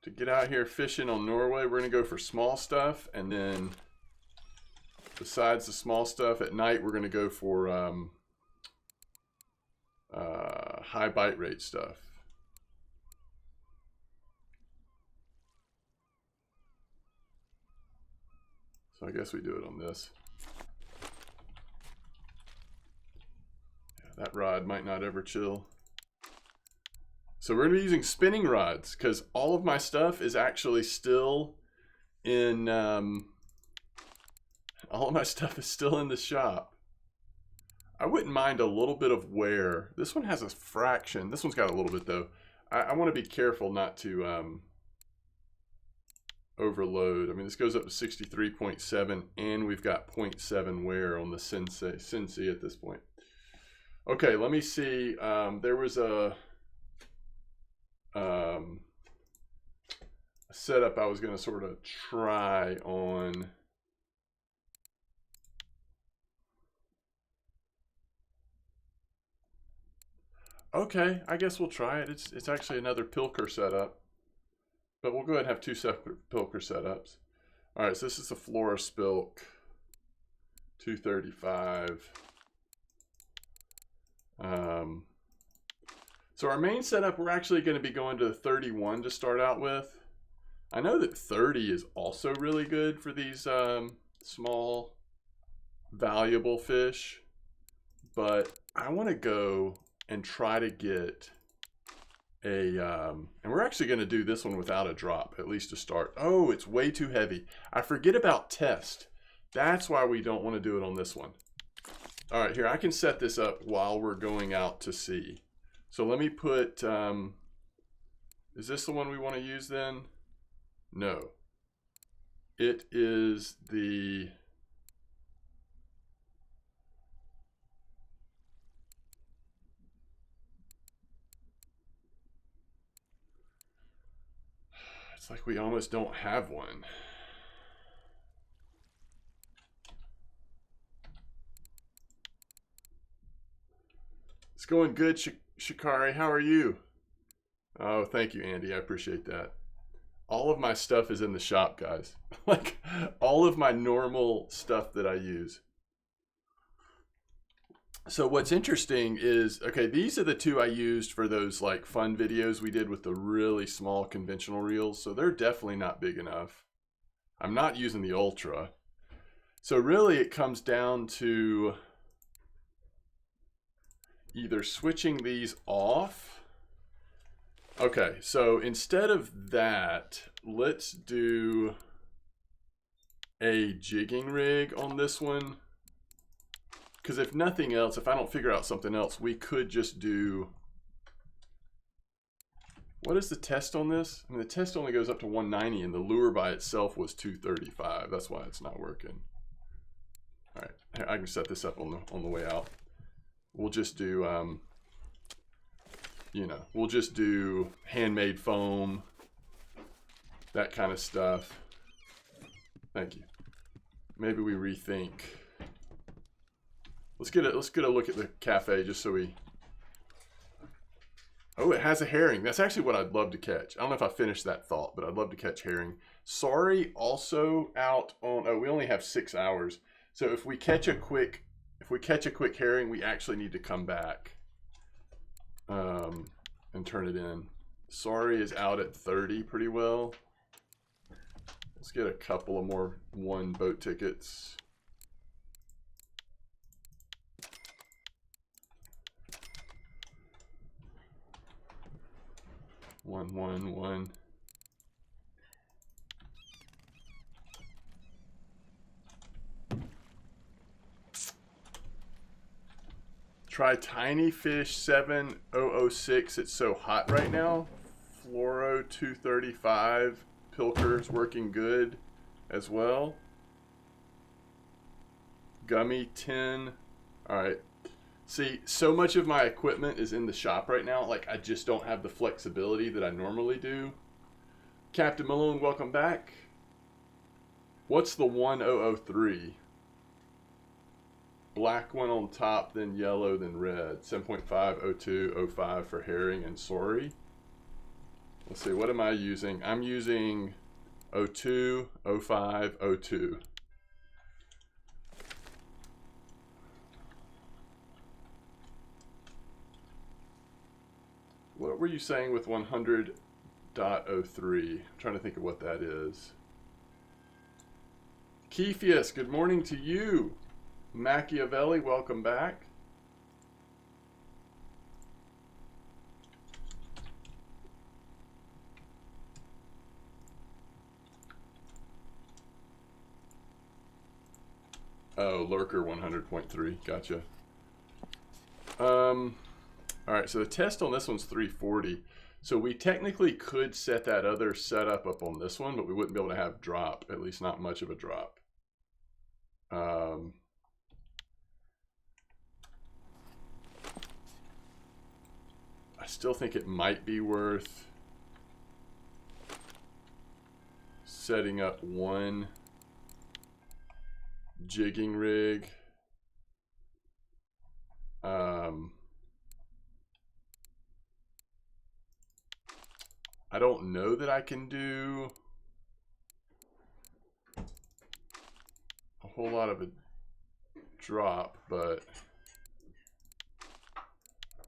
to get out here fishing on Norway, we're going to go for small stuff. And then besides the small stuff at night, we're going to go for high bite rate stuff. So I guess we do it on this. Yeah, that rod might not ever chill. So we're going to be using spinning rods because all of my stuff is actually still in, all of my stuff is still in the shop. I wouldn't mind a little bit of wear. This one has a fraction. This one's got a little bit though. I want to be careful not to overload. I mean, this goes up to 63.7 and we've got 0.7 wear on the Sensei at this point. Okay, let me see. There was a setup I was going to sort of try on. Okay, I guess we'll try it. It's actually another Pilker setup, but we'll go ahead and have two separate Pilker setups. All right, so this is the Flora Spilk 235. So our main setup, we're actually going to be going to the 31 to start out with. I know that 30 is also really good for these small, valuable fish, but I want to go and try to get a, and we're actually going to do this one without a drop, at least to start. Oh, it's way too heavy. I forget about test. That's why we don't want to do it on this one. All right, here, I can set this up while we're going out to sea. So let me put, is this the one we want to use then? No. It is the, it's like we almost don't have one. It's going good, Shikari. How are you? Oh, thank you, Andy. I appreciate that. All of my stuff is in the shop, guys. Like, all of my normal stuff that I use. So what's interesting is, okay, these are the two I used for those like fun videos we did with the really small conventional reels. So they're definitely not big enough. I'm not using the Ultra. So really it comes down to either switching these off. Okay, so instead of that, let's do a jigging rig on this one. Because if nothing else, if I don't figure out something else, we could just do, what is the test on this? I mean, the test only goes up to 190 and the lure by itself was 235. That's why it's not working. All right, I can set this up on the way out. We'll just do, you know, we'll just do handmade foam, that kind of stuff. Thank you. Maybe we rethink. Let's get a look at the cafe just so we. Oh, it has a herring. That's actually what I'd love to catch. I don't know if I finished that thought, but I'd love to catch herring. Sorry, also out on. Oh, we only have 6 hours. So if we catch a quick herring, we actually need to come back and turn it in. Sorry is out at 30 pretty well. Let's get a couple of more one boat tickets. One. Try Tiny Fish 7006. It's so hot right now. Fluoro 235. Pilker's working good as well. Gummy 10. All right. See, so much of my equipment is in the shop right now. Like, I just don't have the flexibility that I normally do. Captain Malone, welcome back. What's the 1003? Black one on top, then yellow, then red. 7.5, 02, 05 for herring and sorry. Let's see, what am I using? I'm using 02, 05, 02. What were you saying with 100.03? I'm trying to think of what that is. Kefius, good morning to you. Machiavelli, welcome back. Oh, Lurker 100.3. Gotcha. All right, so the test on this one's 340. So we technically could set that other setup up on this one, but we wouldn't be able to have drop, at least not much of a drop. I still think it might be worth setting up one jigging rig. I don't know that I can do a whole lot of a drop, but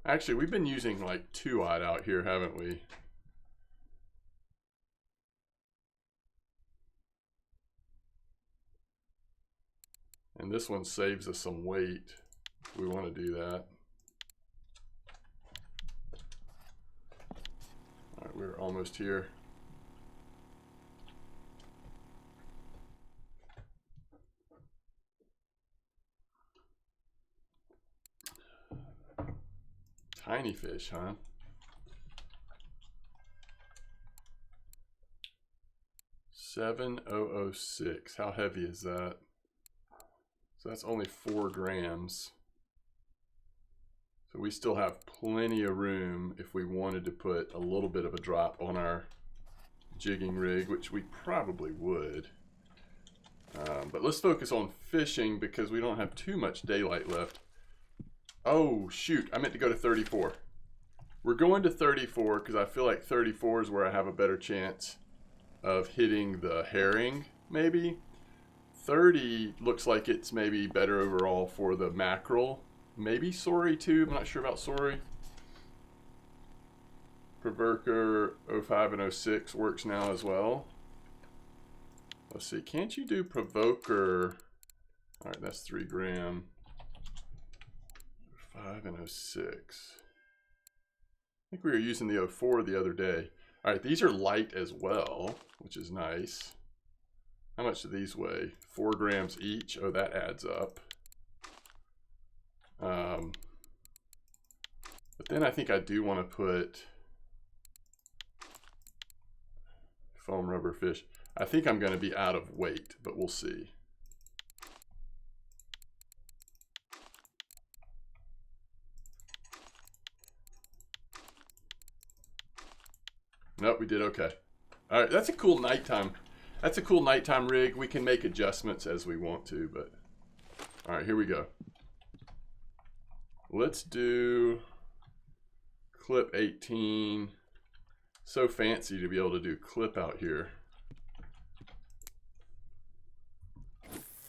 actually we've been using like 2-aught out here, haven't we? And this one saves us some weight. We want to do that. All right, we're almost here. Tiny fish, huh? $7,006. How heavy is that? So that's only 4 grams. So we still have plenty of room if we wanted to put a little bit of a drop on our jigging rig, which we probably would. But let's focus on fishing because we don't have too much daylight left. Oh, shoot. I meant to go to 34. We're going to 34 because I feel like 34 is where I have a better chance of hitting the herring, maybe. 30 looks like it's maybe better overall for the mackerel. Maybe sorry too. I'm not sure about sorry. Provoker 05 and 06 works now as well. Let's see. Can't you do provoker? All right, that's 3 gram. 05 and 06. I think we were using the 04 the other day. All right, these are light as well, which is nice. How much do these weigh? 4 grams each. Oh, that adds up. But then I think I do want to put foam rubber fish. I think I'm going to be out of weight, but we'll see. Nope, we did okay. All right, that's a cool nighttime. That's a cool nighttime rig. We can make adjustments as we want to, but all right, here we go. Let's do clip 18. So fancy to be able to do clip out here.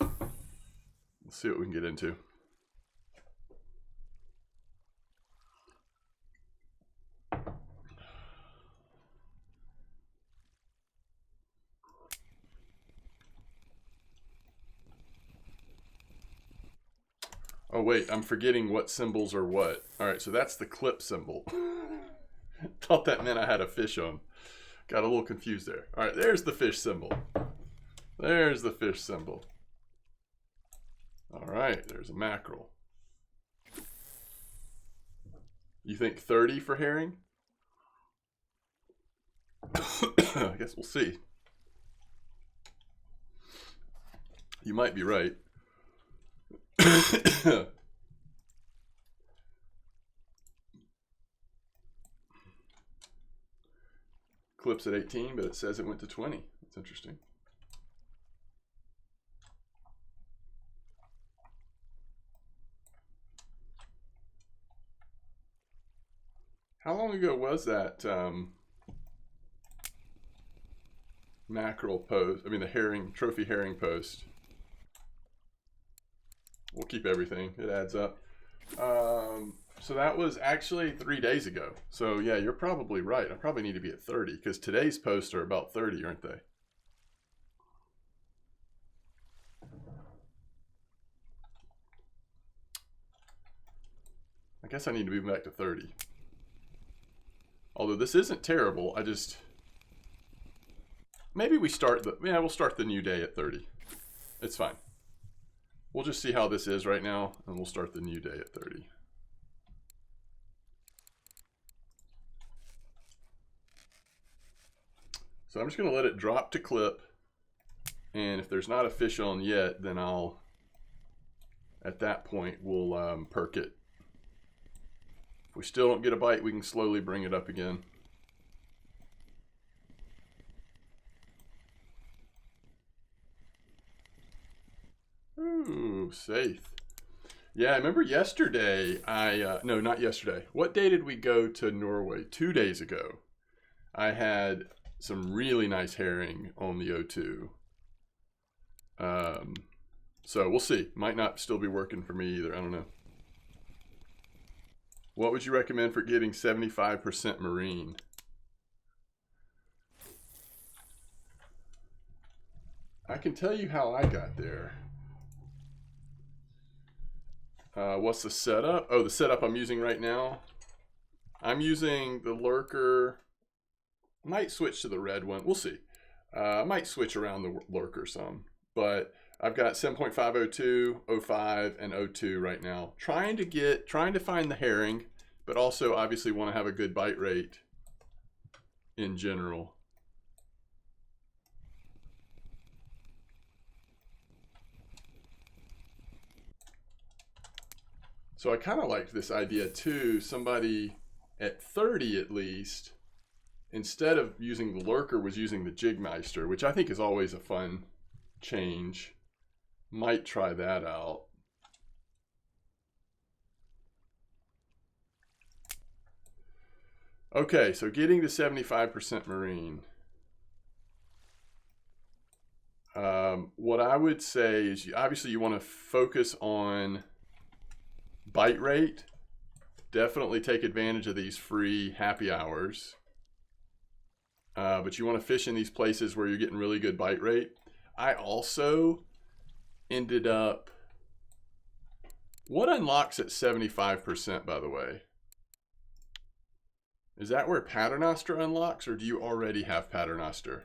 Let's see what we can get into. Oh wait, I'm forgetting what symbols are what. All right, so that's the clip symbol. Thought that meant I had a fish on. Got a little confused there. All right, there's the fish symbol. There's the fish symbol. All right, there's a mackerel. You think 30 for herring? I guess we'll see. You might be right. Clips at 18, but it says it went to 20. That's interesting. How long ago was that mackerel post, I mean the herring, trophy herring post. We'll keep everything, it adds up. So that was actually 3 days ago. So yeah, you're probably right. I probably need to be at 30 because today's posts are about 30, aren't they? I guess I need to move back to 30. Although this isn't terrible, I just... Maybe we start the... Yeah, we'll start the new day at 30. It's fine. We'll just see how this is right now, and we'll start the new day at 30. So I'm just going to let it drop to clip. And if there's not a fish on yet, then I'll... At that point, we'll perk it. If we still don't get a bite, we can slowly bring it up again. Ooh, safe. Yeah, I remember yesterday, no, not yesterday. What day did we go to Norway? 2 days ago. I had some really nice herring on the O2. So we'll see. Might not still be working for me either. I don't know. What would you recommend for getting 75% marine? I can tell you how I got there. What's the setup? Oh, the setup I'm using right now. I'm using the lurker. Might switch to the red one. We'll see. I might switch around the lurker some. But I've got 7.502, 05, and 02 right now. Trying to find the herring, but also obviously want to have a good bite rate in general. So I kind of liked this idea too. Somebody at 30 at least, instead of using the lurker, was using the Jigmeister, which I think is always a fun change. Might try that out. Okay, so getting to 75% marine. What I would say is obviously you want to focus on bite rate. Definitely take advantage of these free happy hours. But you want to fish in these places where you're getting really good bite rate. I also ended up... What unlocks at 75%, by the way? Is that where Paternoster unlocks, or do you already have Paternoster?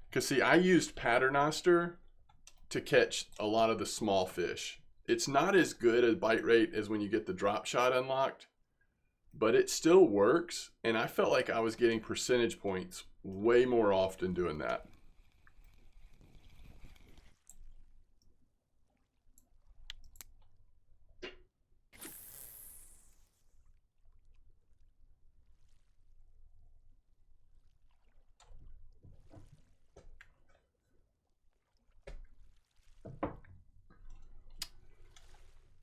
Because see, I used Paternoster to catch a lot of the small fish. It's not as good a bite rate as when you get the drop shot unlocked, but it still works, and I felt like I was getting percentage points way more often doing that.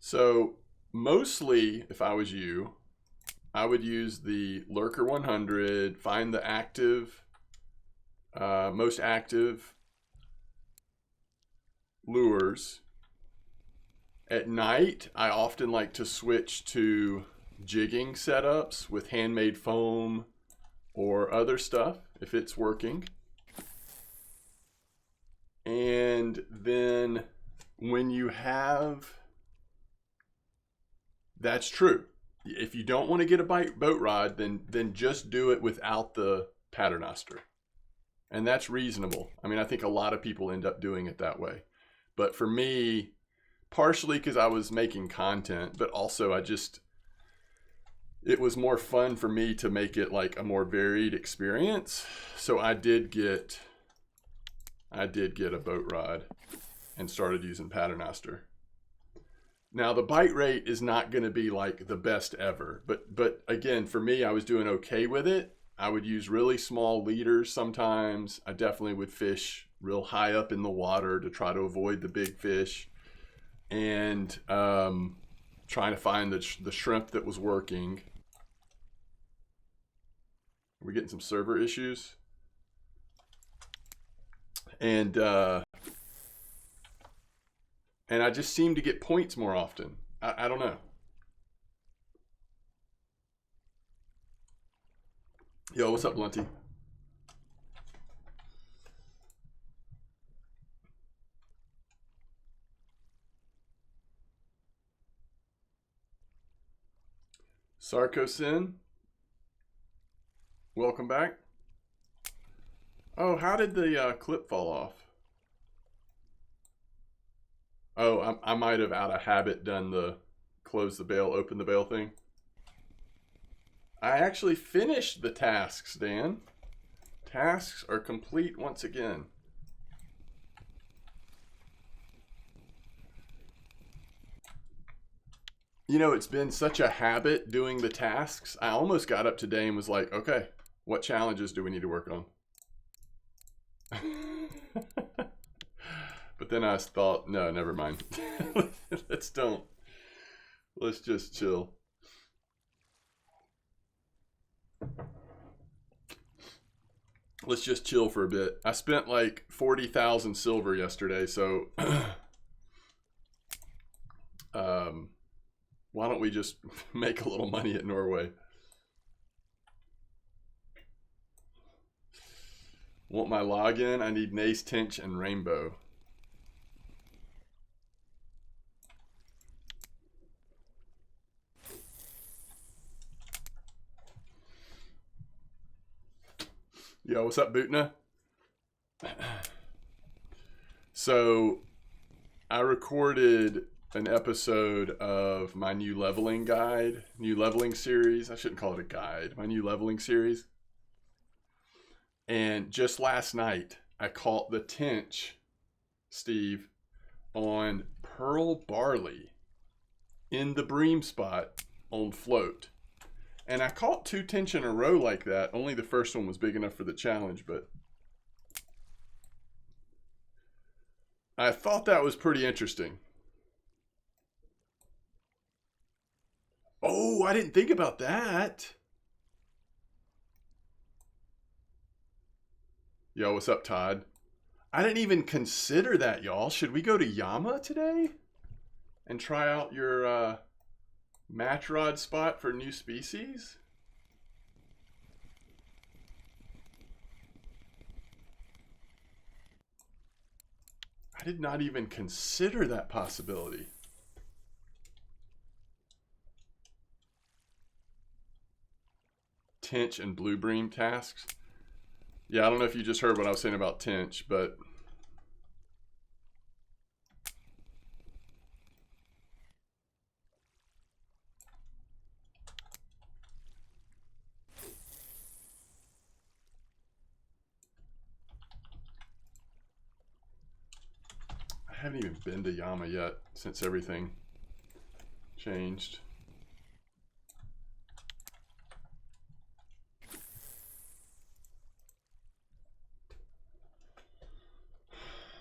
So mostly, if I was you, I would use the Lurker 100, find the active, most active lures. At night, I often like to switch to jigging setups with handmade foam or other stuff if it's working. And then when you have... That's true. If you don't want to get a boat rod, then just do it without the Paternoster. And that's reasonable. I mean, I think a lot of people end up doing it that way. But for me, partially because I was making content, but also it was more fun for me to make it like a more varied experience. So I did get a boat rod and started using Paternoster. Now the bite rate is not going to be like the best ever, but again, for me, I was doing okay with it. I would use really small leaders sometimes. I definitely would fish real high up in the water to try to avoid the big fish, and trying to find the shrimp that was working. Are we getting some server issues? and I just seem to get points more often. I don't know. Yo, what's up, Lunty? Sarkosin, welcome back. Oh, how did the clip fall off? Oh, I might have out of habit done the close the bail, open the bail thing. I actually finished the tasks, Dan. Tasks are complete once again. You know, it's been such a habit doing the tasks. I almost got up today and was like, okay, what challenges do we need to work on? But then I thought, no, never mind. Let's just chill. Let's just chill for a bit. I spent like 40,000 silver yesterday, so why don't we just make a little money at Norway? Want my login? I need Nace, Tinch, and Rainbow. Yo, what's up, Bootna? So, I recorded an episode of my new leveling series. I shouldn't call it a guide. My new leveling series. And just last night, I caught the Tinch, Steve, on Pearl Barley in the bream spot on float. And I caught 2 Tinch in a row like that. Only the first one was big enough for the challenge, but I thought that was pretty interesting. Oh, I didn't think about that. Yo, what's up, Todd? I didn't even consider that, y'all. Should we go to Yama today and try out your match rod spot for new species? I did not even consider that possibility. Tinch and blue bream tasks. Yeah, I don't know if you just heard what I was saying about Tinch, but I haven't even been to Yama yet since everything changed.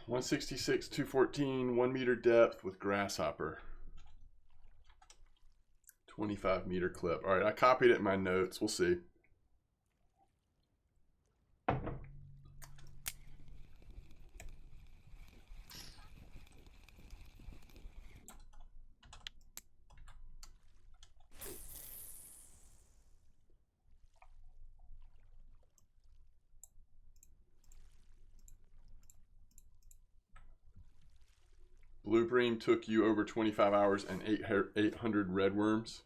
$166, $214, 1 meter depth with grasshopper. 25 meter clip. All right, I copied it in my notes. We'll see. Blue bream took you over 25 hours and 800 red worms.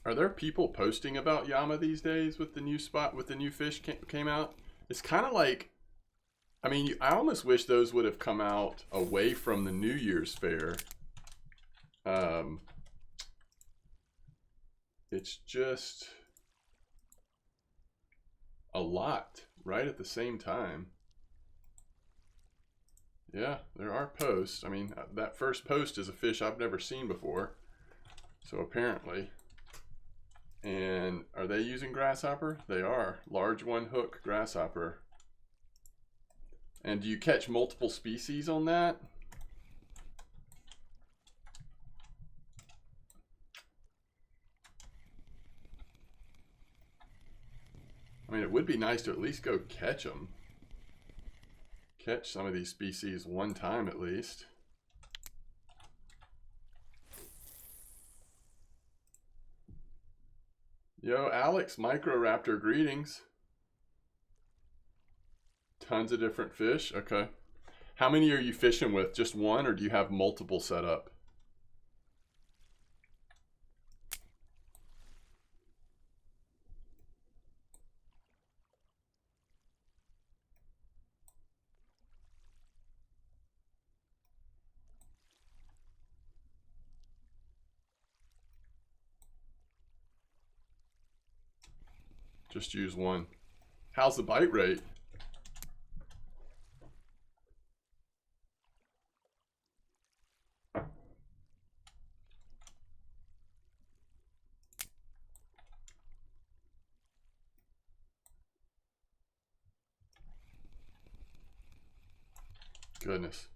Are there people posting about Yama these days with the new spot, with the new fish came out? It's kind of like, I mean, I almost wish those would have come out away from the New Year's fair. It's just a lot right at the same time. Yeah, there are posts. I mean, that first post is a fish I've never seen before. So apparently. And are they using grasshopper? They are. Large one hook grasshopper. And do you catch multiple species on that? I mean, it would be nice to at least go catch them. Catch some of these species one time at least. Yo, Alex, Microraptor, greetings. Tons of different fish. Okay. How many are you fishing with? Just one, or do you have multiple set up? Just use one. How's the bite rate? Goodness.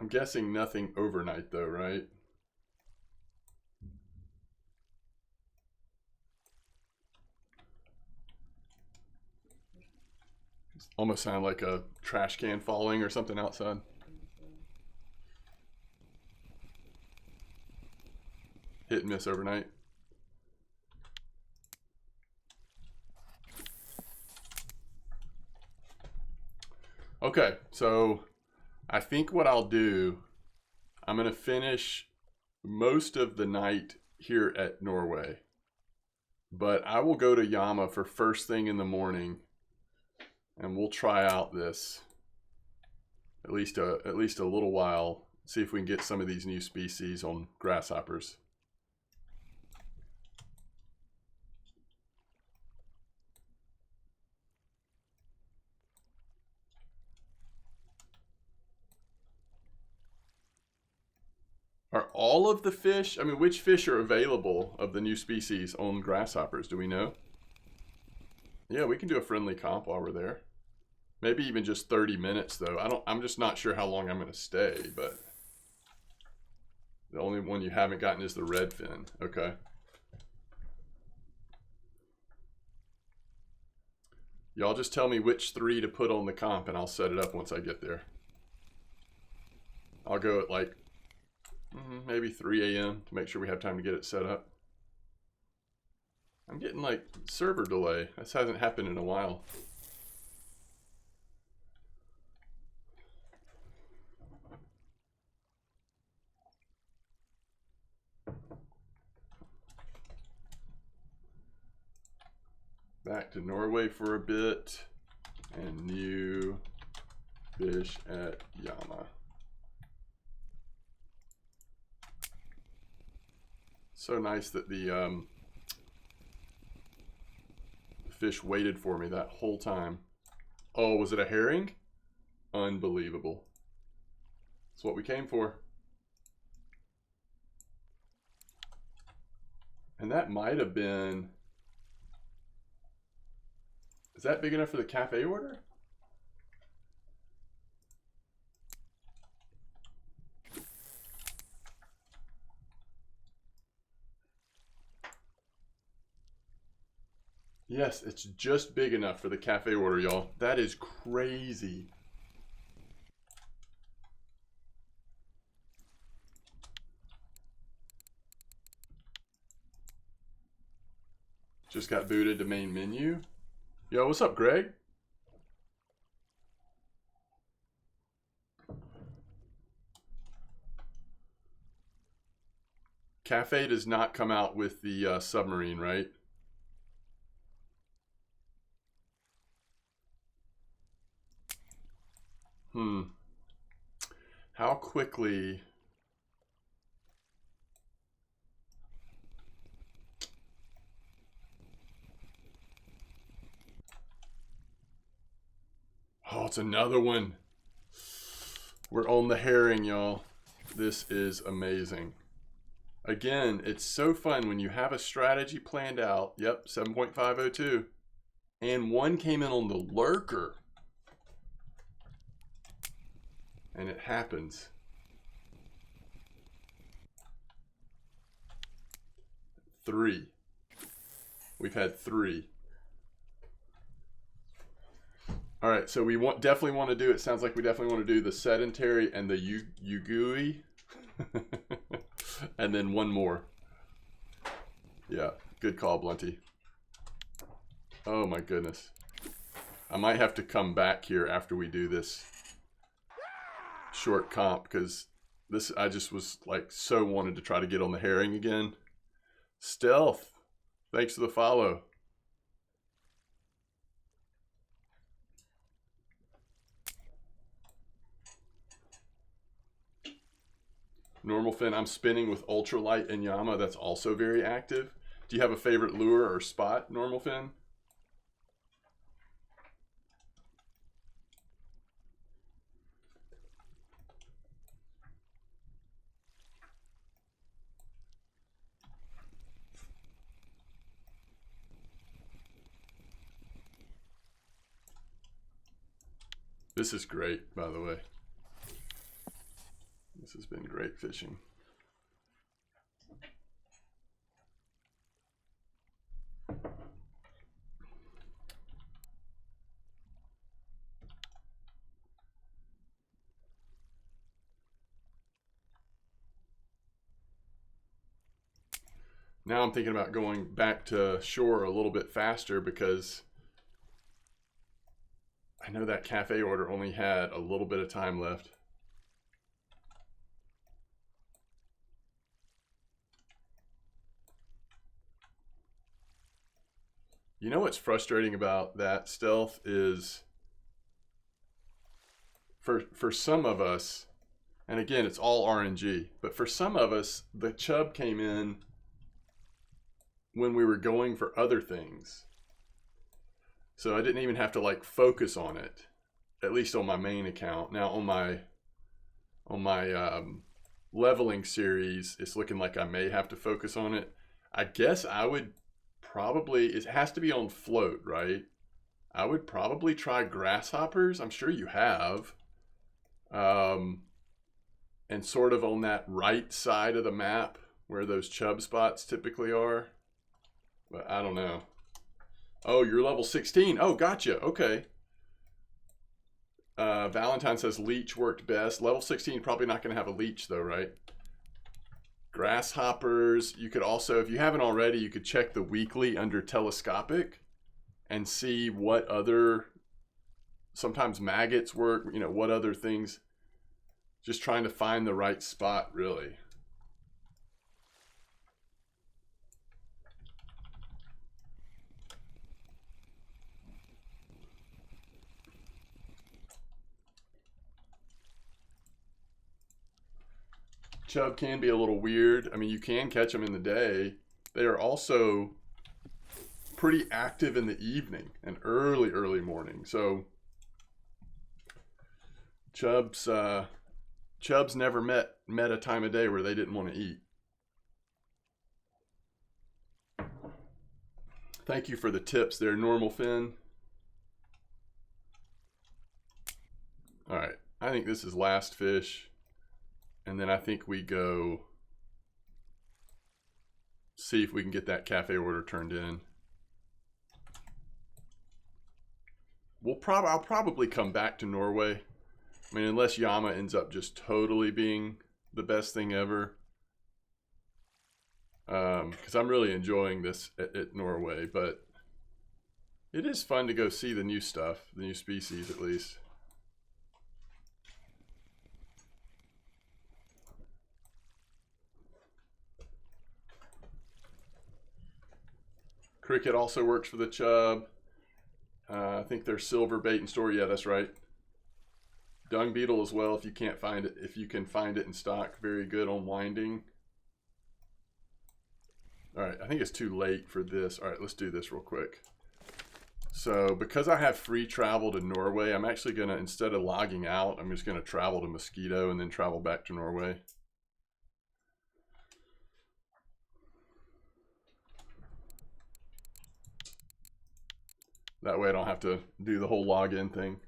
I'm guessing nothing overnight though, right? Almost sound like a trash can falling or something outside. Hit and miss overnight. Okay, so I think what I'll do, I'm going to finish most of the night here at Norway. But I will go to Yama for first thing in the morning, and we'll try out this at least a little while. See if we can get some of these new species on grasshoppers. Are all of the fish, I mean, which fish are available of the new species on grasshoppers? Do we know? Yeah, we can do a friendly comp while we're there. Maybe even just 30 minutes though. I'm just not sure how long I'm gonna stay, but the only one you haven't gotten is the redfin. Okay. Y'all just tell me which 3 to put on the comp and I'll set it up once I get there. I'll go at like maybe 3 a.m. to make sure we have time to get it set up. I'm getting like server delay. This hasn't happened in a while. Back to Norway for a bit and new fish at Yama. So nice that the fish waited for me that whole time. Oh, was it a herring? Unbelievable. That's what we came for. And that might have been... Is that big enough for the cafe order? Yes, it's just big enough for the cafe order, y'all. That is crazy. Just got booted to main menu. Yo, what's up, Greg? Cafe does not come out with the submarine, right? How quickly... Oh, it's another one. We're on the herring, y'all. This is amazing. Again, it's so fun when you have a strategy planned out. Yep, 7.502. And one came in on the lurker. And it happens. Three. We've had three. All right, so we definitely want to do, it sounds like we definitely want to do the sedentary and the Yugui. And then one more. Yeah, good call, Blunty. Oh my goodness. I might have to come back here after we do this short comp, because this, I just was like so wanted to try to get on the herring again. Stealth, thanks for the follow. Normal fin, I'm spinning with ultralight and Yama. That's also very active. Do you have a favorite lure or spot, Normal fin? This is great, by the way. This has been great fishing. Now I'm thinking about going back to shore a little bit faster, because I know that cafe order only had a little bit of time left. You know what's frustrating about that, Stealth, is for some of us, and again, it's all RNG, but for some of us, the chub came in when we were going for other things. So I didn't even have to like focus on it, at least on my main account. Now on my leveling series, it's looking like I may have to focus on it. I guess I would probably, it has to be on float, right? I would probably try grasshoppers. I'm sure you have. And sort of on that right side of the map where those chub spots typically are. But I don't know. Oh, you're level 16. Oh, gotcha. Okay. Valentine says leech worked best. Level 16, probably not going to have a leech though, right? Grasshoppers. You could also, if you haven't already, you could check the weekly under telescopic and see what other, sometimes maggots work, you know, what other things. Just trying to find the right spot, really. Chub can be a little weird. I mean, you can catch them in the day. They are also pretty active in the evening and early morning. So chubs never met a time of day where they didn't want to eat. Thank you for the tips there, Normal Fin. All right, I think this is last fish. And then I think we go see if we can get that cafe order turned in. I'll probably come back to Norway. I mean, unless Yama ends up just totally being the best thing ever. because I'm really enjoying this at Norway, but it is fun to go see the new stuff, the new species at least. Cricket also works for the chub. I think there's silver bait in store. Yeah, that's right. Dung beetle as well if you can't find it. If you can find it in stock, very good on winding. All right, I think it's too late for this. All right, let's do this real quick. So because I have free travel to Norway, I'm actually gonna, instead of logging out, I'm just gonna travel to Mosquito and then travel back to Norway. That way I don't have to do the whole login thing.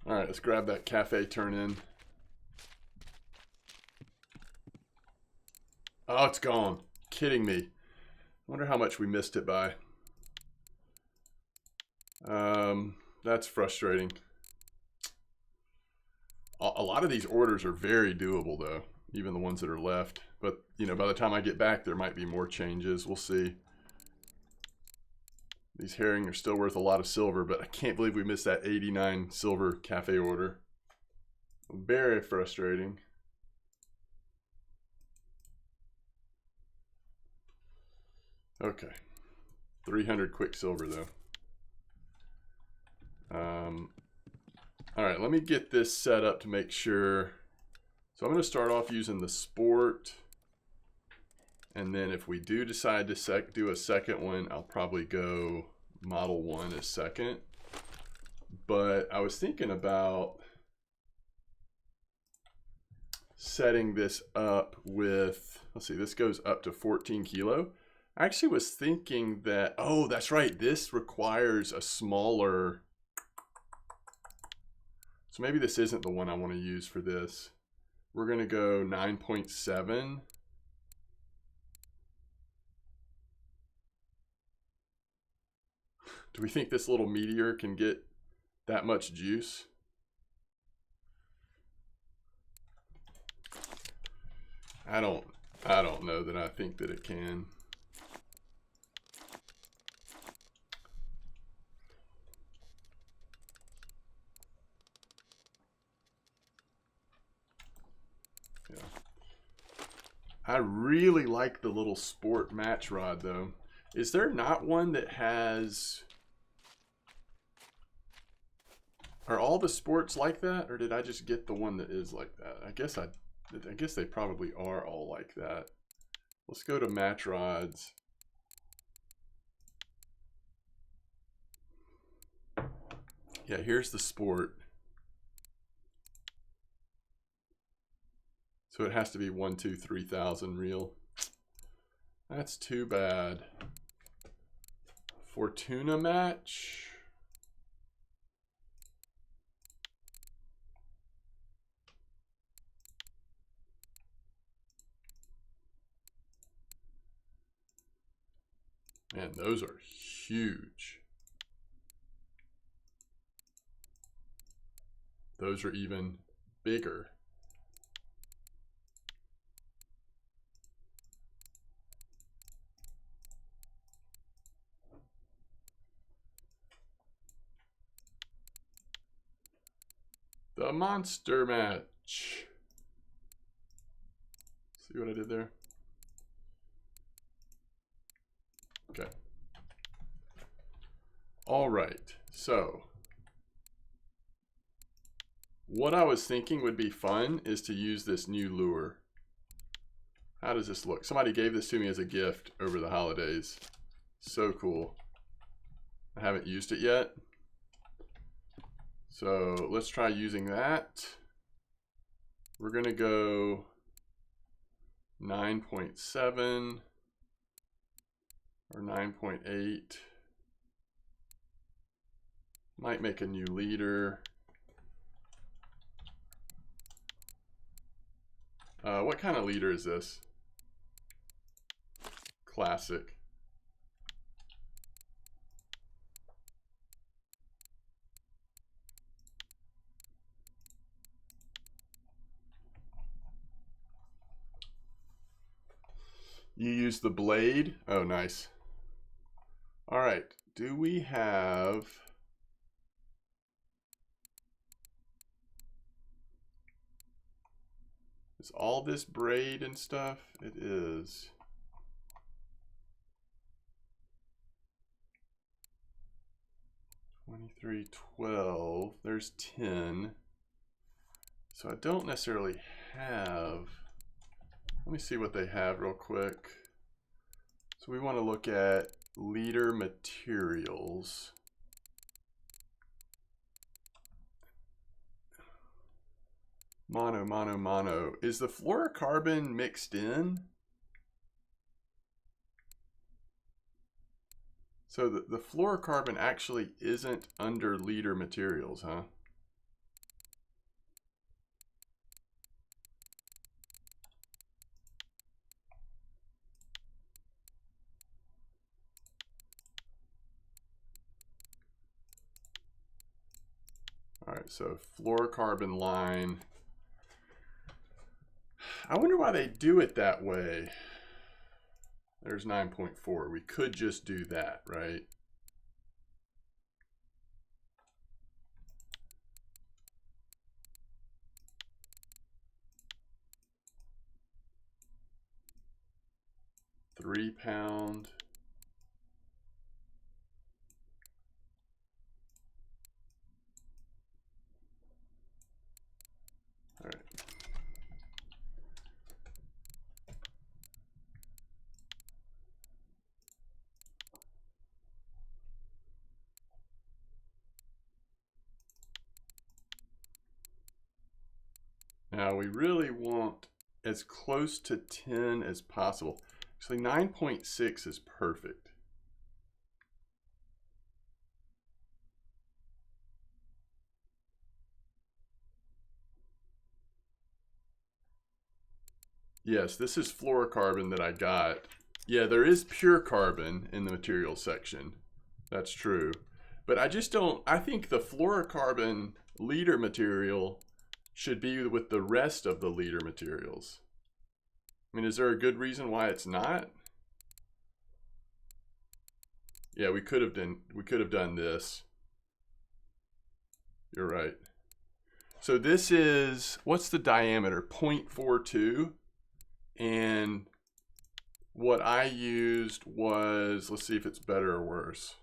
All right, let's grab that cafe turn in. Oh, it's gone. Kidding me. Wonder how much we missed it by. That's frustrating. A lot of these orders are very doable though, even the ones that are left. But, you know, by the time I get back, there might be more changes. We'll see. These herring are still worth a lot of silver, but I can't believe we missed that 89 silver cafe order. Very frustrating. Okay. 300 quicksilver though. All right, let me get this set up to make sure. So I'm going to start off using the sport. And then if we do decide to do a second one, I'll probably go model 1 as second. But I was thinking about setting this up with, let's see, this goes up to 14 kilo. I actually was thinking that, oh, that's right, this requires a smaller. So maybe this isn't the one I want to use for this. We're going to go 9.7. Do we think this little meteor can get that much juice? I don't know that I think that it can. Yeah. I really like the little sport match rod though. Is there not one that has... Are all the sports like that, or did I just get the one that is like that? I guess they probably are all like that. Let's go to match rods. Yeah, here's the sport. So it has to be 1, 2, 3,000 reel. That's too bad. Fortuna match. Man, those are huge. Those are even bigger. The monster match. See what I did there? Okay. All right. So what I was thinking would be fun is to use this new lure. How does this look? Somebody gave this to me as a gift over the holidays. So cool. I haven't used it yet. So let's try using that. We're going to go 9.7 or 9.8. Might make a new leader. What kind of leader is this? Classic. You use the blade? Oh, nice. All right. Do we have... Is all this braid and stuff? It is. $23.12. There's 10. So I don't necessarily have. Let me see what they have real quick. So we want to look at leader materials. Mono. Is the fluorocarbon mixed in? So the fluorocarbon actually isn't under leader materials, huh? All right, so fluorocarbon line. I wonder why they do it that way. There's 9.4. We could just do that, right? £3. All right. Now we really want as close to 10 as possible. Actually, 9.6 is perfect. Yes, this is fluorocarbon that I got. Yeah, there is pure carbon in the materials section. That's true. But I just don't, I think the fluorocarbon leader material should be with the rest of the leader materials. I mean, is there a good reason why it's not? Yeah, we could have done this. You're right. So this is, what's the diameter? 0.42. And what I used was, let's see if it's better or worse.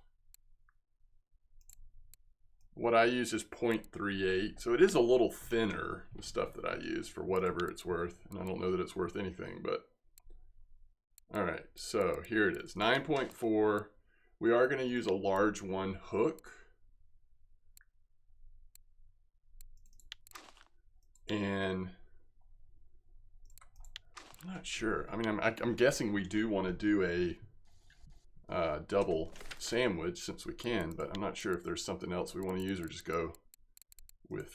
What I use is 0.38. So it is a little thinner, the stuff that I use, for whatever it's worth. And I don't know that it's worth anything, but. All right, so here it is, 9.4. We are going to use a large one hook. And I'm not sure. I mean, I'm guessing we do want to do a double sandwich since we can, but I'm not sure if there's something else we want to use or just go with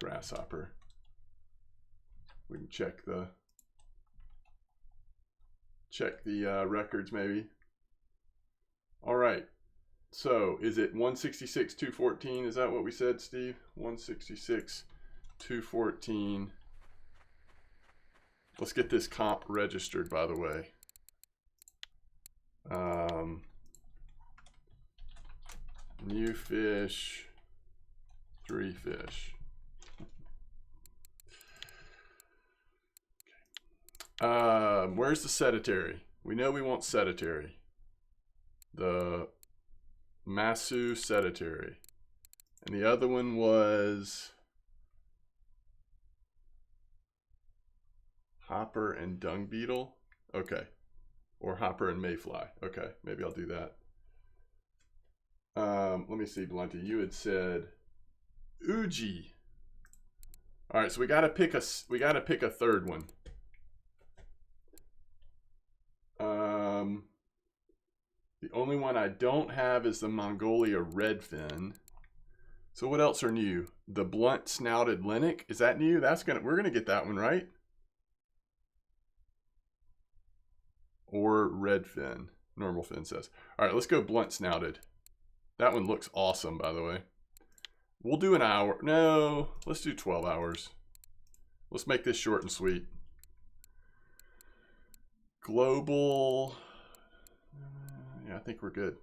grasshopper. We can check the records maybe. All right. So is it 166, 214? Is that what we said, Steve? 166, 214. Let's get this comp registered, by the way. New fish, 3 fish. Where's the sedentary? We know we want sedentary. The Masu sedentary. And the other one was hopper and dung beetle. Okay. Or hopper and mayfly. Okay, maybe I'll do that. Let me see, Blunty. You had said Uji. All right, so we got to pick a third one. The only one I don't have is the Mongolia redfin. So what else are new? The blunt snouted linnet, is that new? We're gonna get that one, right? Or redfin, normal fin says. All right, let's go blunt snouted. That one looks awesome, by the way. We'll do an hour. No, let's do 12 hours. Let's make this short and sweet. global. Yeah, I think we're good.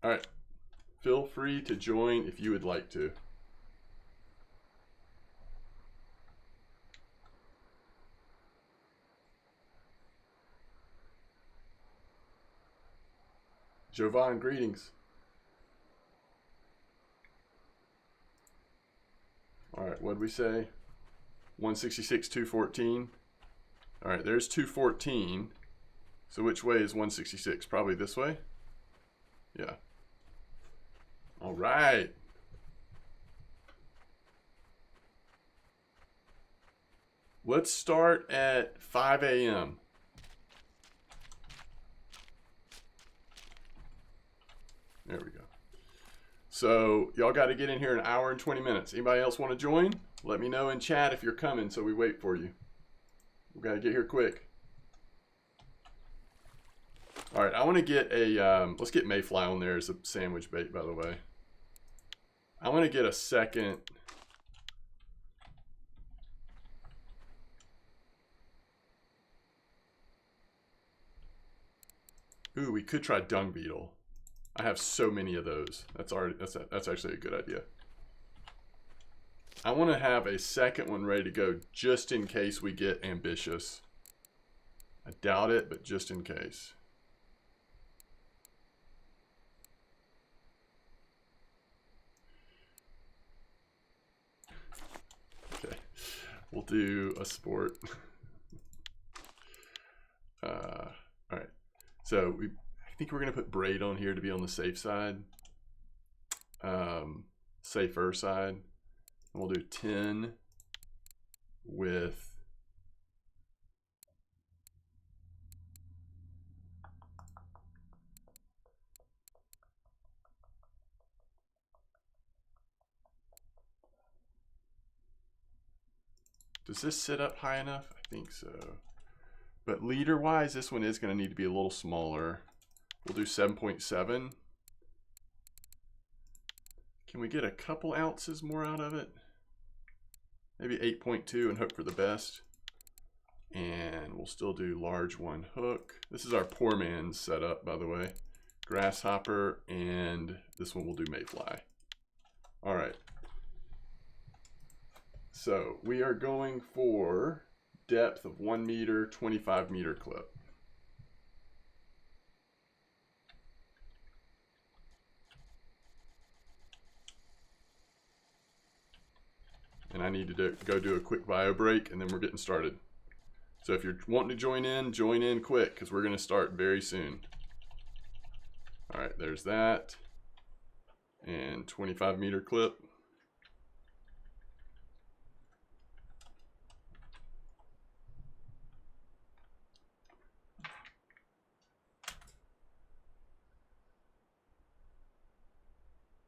All right. Feel free to join if you would like to. Jovan, greetings. All right, what did we say? 166, 214. All right, there's 214. So which way is 166? Probably this way? Yeah. All right. Let's start at 5 a.m. There we go. So y'all got to get in here in an hour and 20 minutes. Anybody else want to join? Let me know in chat if you're coming so we wait for you. We got to get here quick. All right, I want to get a, let's get mayfly on there as a sandwich bait, by the way. I want to get a second. Ooh, we could try dung beetle. I have so many of those. That's actually a good idea. I want to have a second one ready to go just in case we get ambitious. I doubt it, but just in case. Okay, we'll do a sport. All right, so I think we're gonna put braid on here to be on the safe side, safer side. And we'll do 10 with does this sit up high enough? I think so. But leader wise, this one is going to need to be a little smaller. We'll do 7.7. Can we get a couple ounces more out of it? Maybe 8.2 and hook for the best. And we'll still do large one hook. This is our poor man's setup, by the way. Grasshopper, and this one we'll do mayfly. All right. So we are going for depth of 1 meter, 25 meter clip. And I need to go do a quick bio break and then we're getting started. So if you're wanting to join in quick because we're going to start very soon. All right, there's that. And 25 meter clip.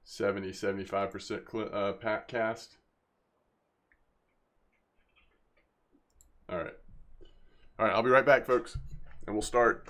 $70, 75% pack cast. All right. All right, I'll be right back, folks, and we'll start.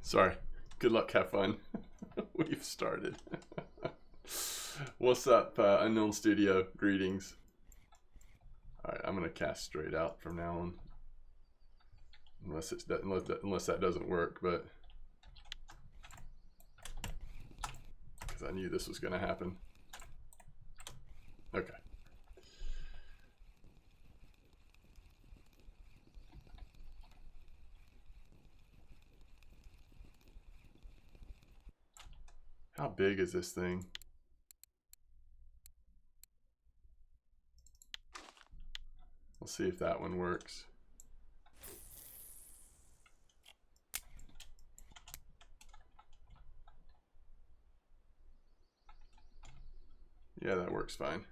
Sorry. Good luck, have fun. We've started. What's up, Unknown Studio? Greetings. Alright, I'm going to cast straight out from now on. Unless that doesn't work, but... because I knew this was going to happen. Okay. How big is this thing? We'll see if that one works. Yeah, that works fine.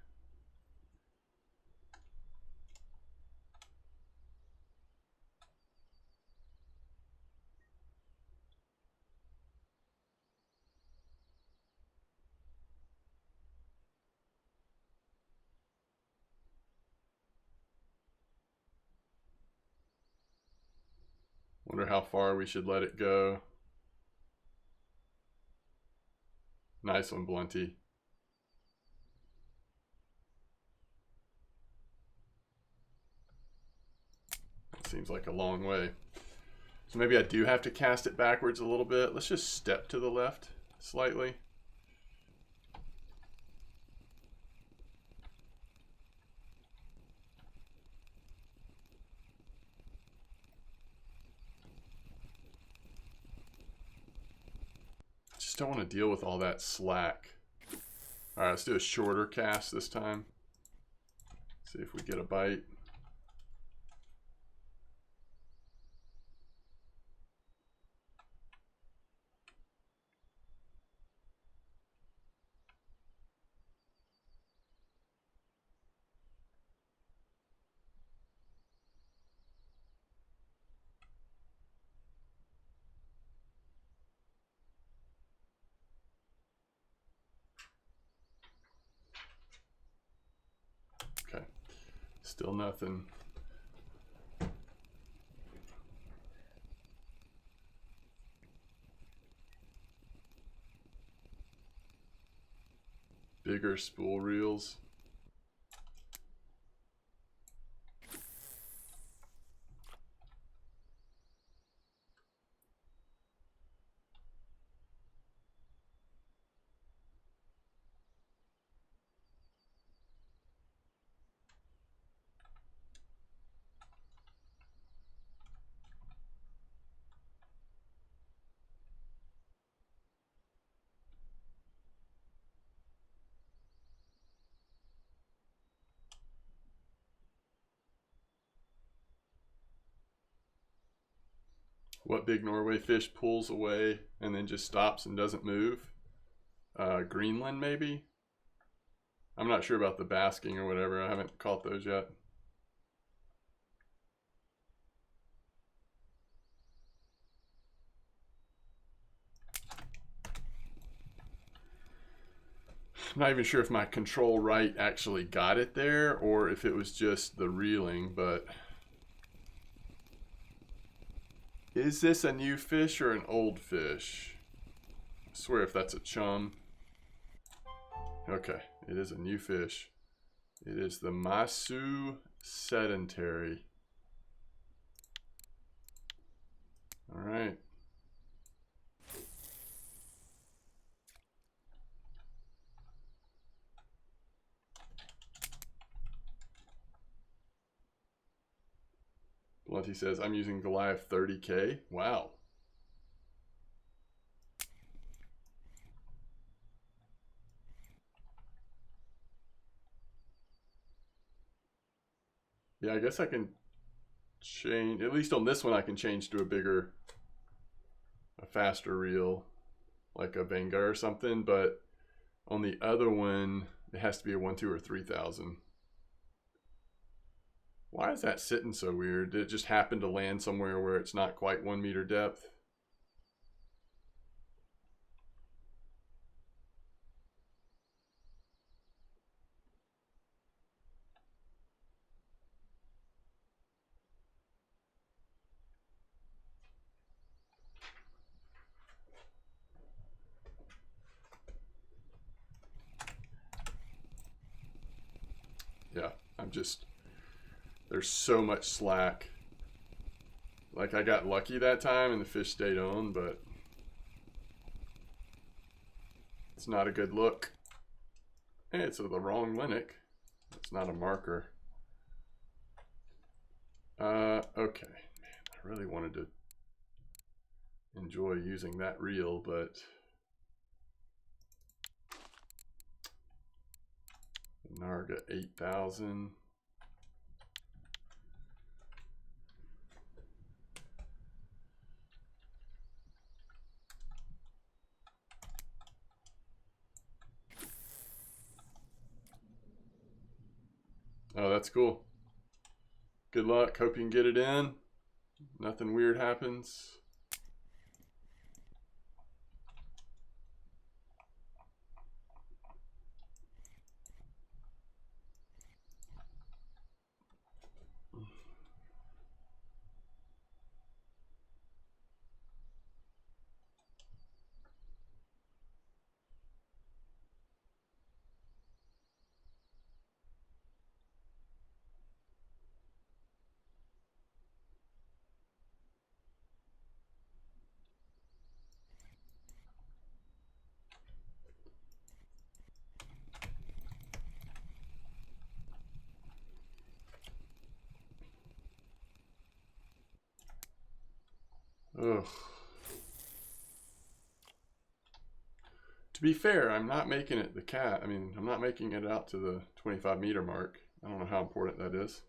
Wonder how far we should let it go. Nice one, Blunty. That seems like a long way. So maybe I do have to cast it backwards a little bit. Let's just step to the left slightly. Just don't want to deal with all that slack. All right, let's do a shorter cast this time. See if we get a bite. Okay, still nothing. Bigger spool reels. What big Norway fish pulls away and then just stops and doesn't move? Greenland, maybe? I'm not sure about the basking or whatever. I haven't caught those yet. I'm not even sure if my control right actually got it there or if it was just the reeling, but... is this a new fish or an old fish? I swear if that's a chum. Okay, it is a new fish. It is the Masu sedentary. All right. Blunty says, I'm using Goliath 30K. Wow. Yeah, I guess I can change, at least on this one I can change to a faster reel, like a Vanguard or something, but on the other one, it has to be a 1, 2, or 3,000. Why is that sitting so weird? Did it just happen to land somewhere where it's not quite 1 meter depth? Yeah, there's so much slack. Like, I got lucky that time and the fish stayed on, but it's not a good look. Hey, it's the wrong Linux. It's not a marker. Okay. Man, I really wanted to enjoy using that reel, but Narga 8000. Oh, that's cool. Good luck. Hope you can get it in. Nothing weird happens. Ugh. To be fair, I'm not making it I'm not making it out to the 25-meter mark. I don't know how important that is.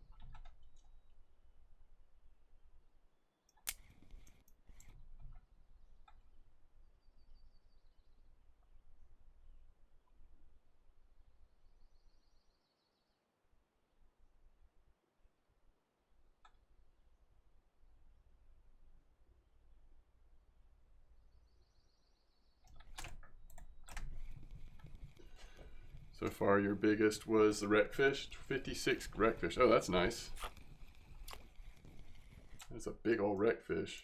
So far, your biggest was the wreckfish, 56 wreckfish. Oh, that's nice. That's a big old wreckfish.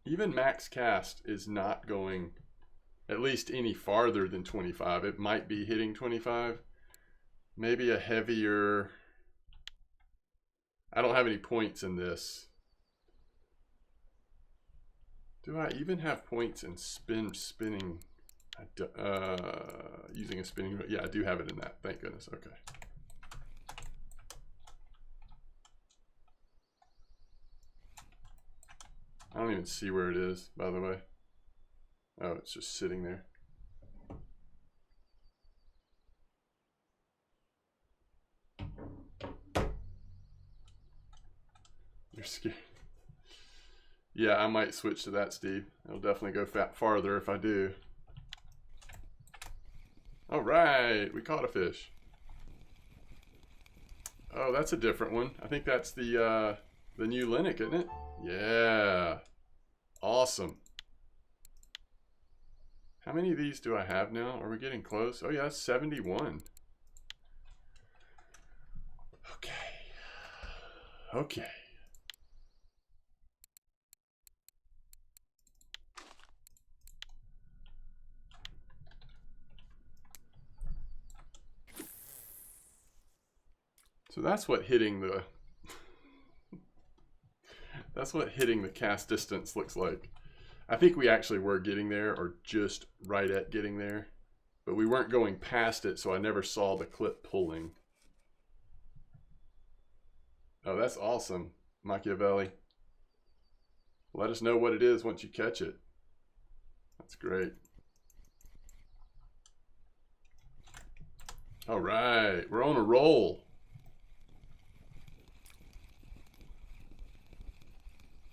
Even max cast is not going at least any farther than 25. It might be hitting 25. Maybe a heavier... I don't have any points in this. Do I even have points in spinning? Using a spinning... Yeah, I do have it in that. Thank goodness. Okay. I don't even see where it is, by the way. Oh, it's just sitting there. You're scared. Yeah, I might switch to that, Steve. It'll definitely go farther if I do. All right, we caught a fish. Oh, that's a different one. I think that's the new Linux, isn't it? Yeah. Awesome. How many of these do I have now? Are we getting close? Oh yeah, 71. Okay. Okay. So that's what hitting the cast distance looks like. I think we actually were getting there, or just right at getting there, but we weren't going past it, so I never saw the clip pulling. Oh, that's awesome, Machiavelli. Let us know what it is once you catch it. That's great. All right, we're on a roll.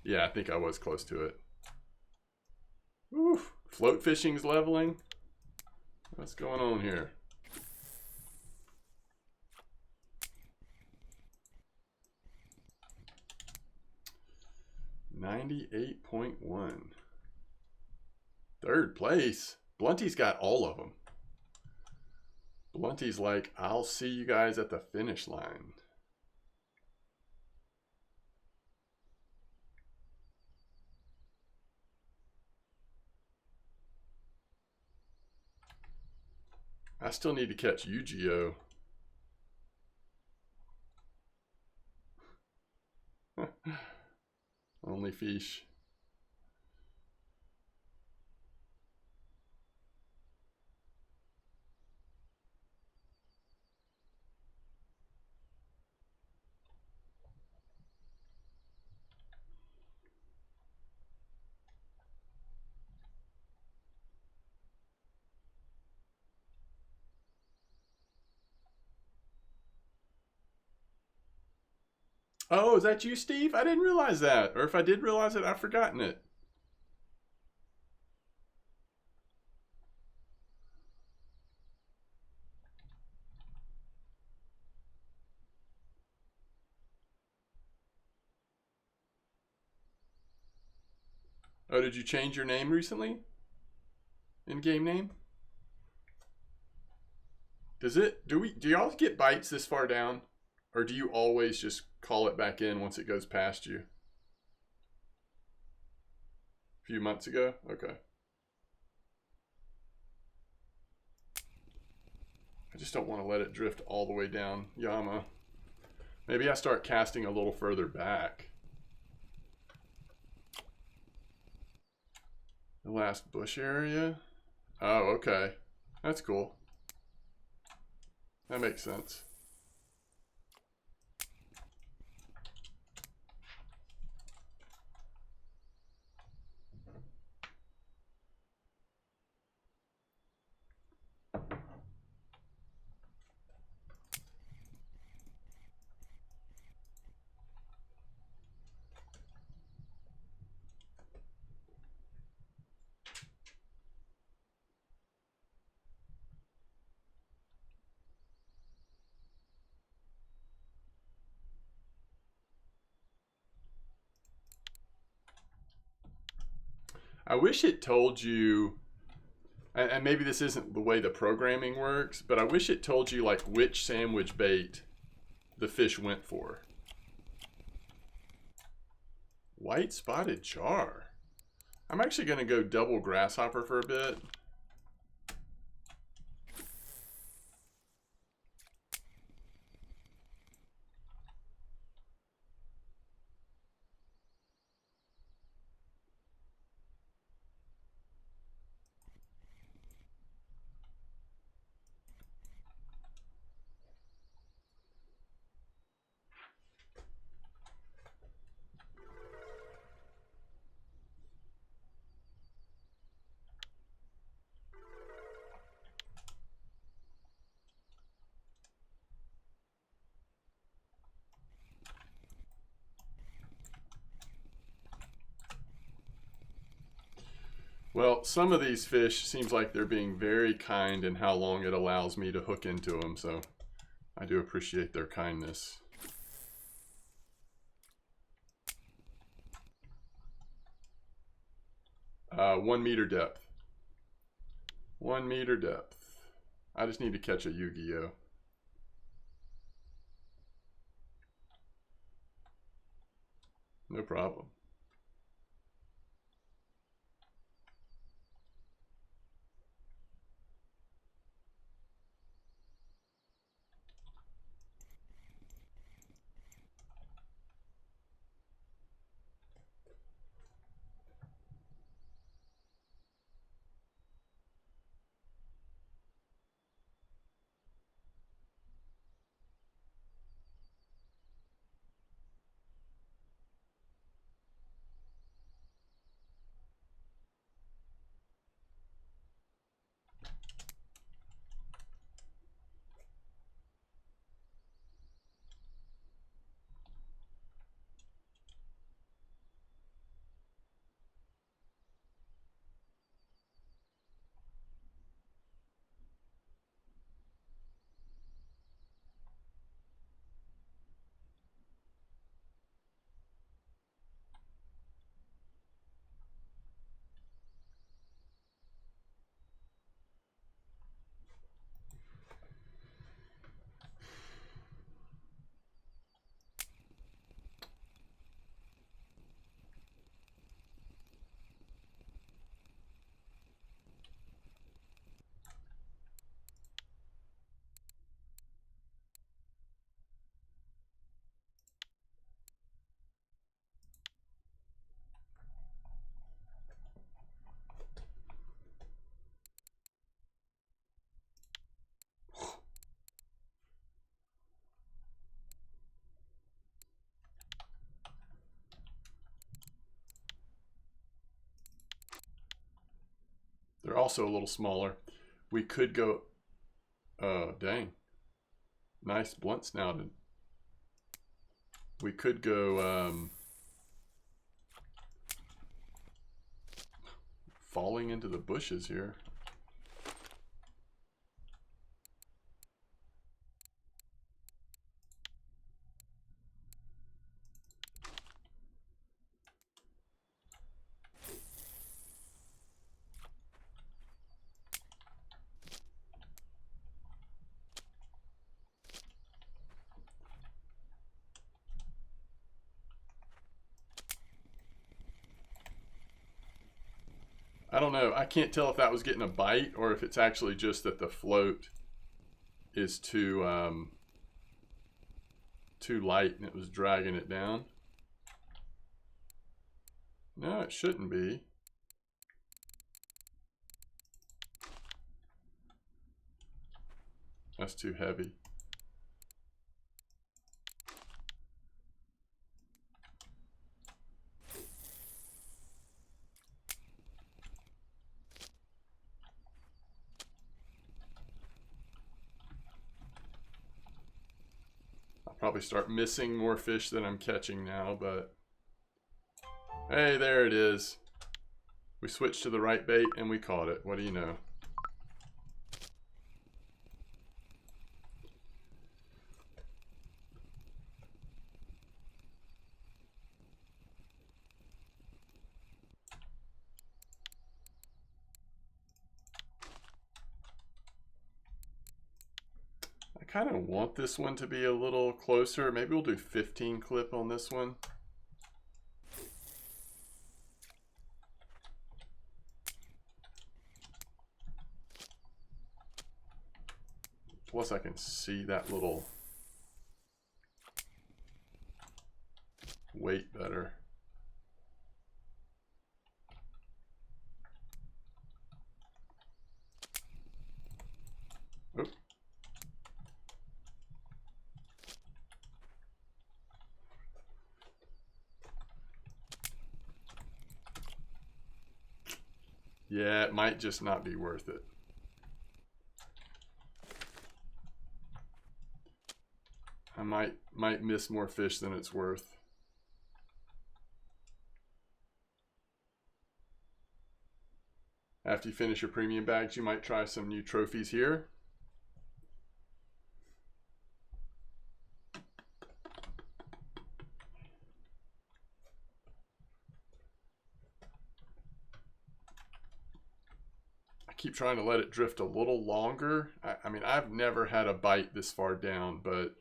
Yeah, I think I was close to it. Oof, float fishing's leveling. What's going on here? $98.1. Third place. Blunty's got all of them. Blunty's like, I'll see you guys at the finish line. I still need to catch Yu-Gi-Oh! Only fish. Oh, is that you, Steve? I didn't realize that. Or if I did realize it, I've forgotten it. Oh, did you change your name recently? In-game name? Do y'all get bites this far down? Or do you always just call it back in once it goes past you? A few months ago? Okay. I just don't want to let it drift all the way down Yama. Maybe I start casting a little further back. The last bush area? Oh, okay. That's cool. That makes sense. I wish it told you, and maybe this isn't the way the programming works, but I wish it told you like which sandwich bait the fish went for. White spotted char. I'm actually going to go double grasshopper for a bit. Well, some of these fish seems like they're being very kind in how long it allows me to hook into them, so I do appreciate their kindness. One meter depth. 1 meter depth. I just need to catch a Yu-Gi-Oh! No problem. They're also a little smaller. We could go, oh, dang. Nice blunt snouted. We could go falling into the bushes here. I don't know. I can't tell if that was getting a bite or if it's actually just that the float is too light and it was dragging it down. No, it shouldn't be. That's too heavy. Probably start missing more fish than I'm catching now, but hey, there it is. We switched to the right bait and we caught it. What do you know? I kind of want this one to be a little closer. Maybe we'll do 15 clip on this one. Plus I can see that little weight better. Oop. Yeah, it might just not be worth it. I might miss more fish than it's worth. After you finish your premium bags, you might try some new trophies here. I keep trying to let it drift a little longer. I mean, I've never had a bite this far down, but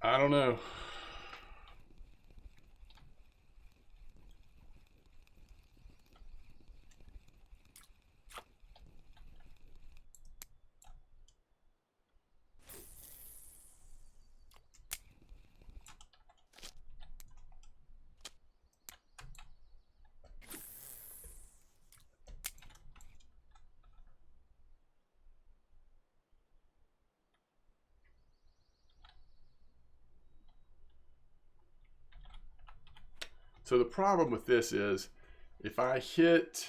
I don't know. So the problem with this is if I hit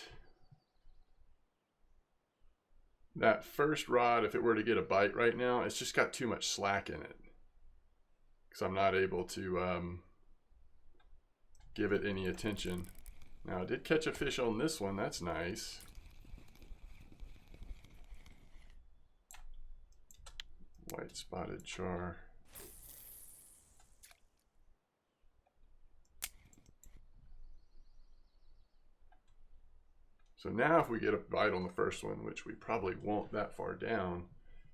that first rod, if it were to get a bite right now, it's just got too much slack in it. Because I'm not able to give it any attention. Now I did catch a fish on this one, that's nice. White spotted char. So now if we get a bite on the first one, which we probably won't that far down,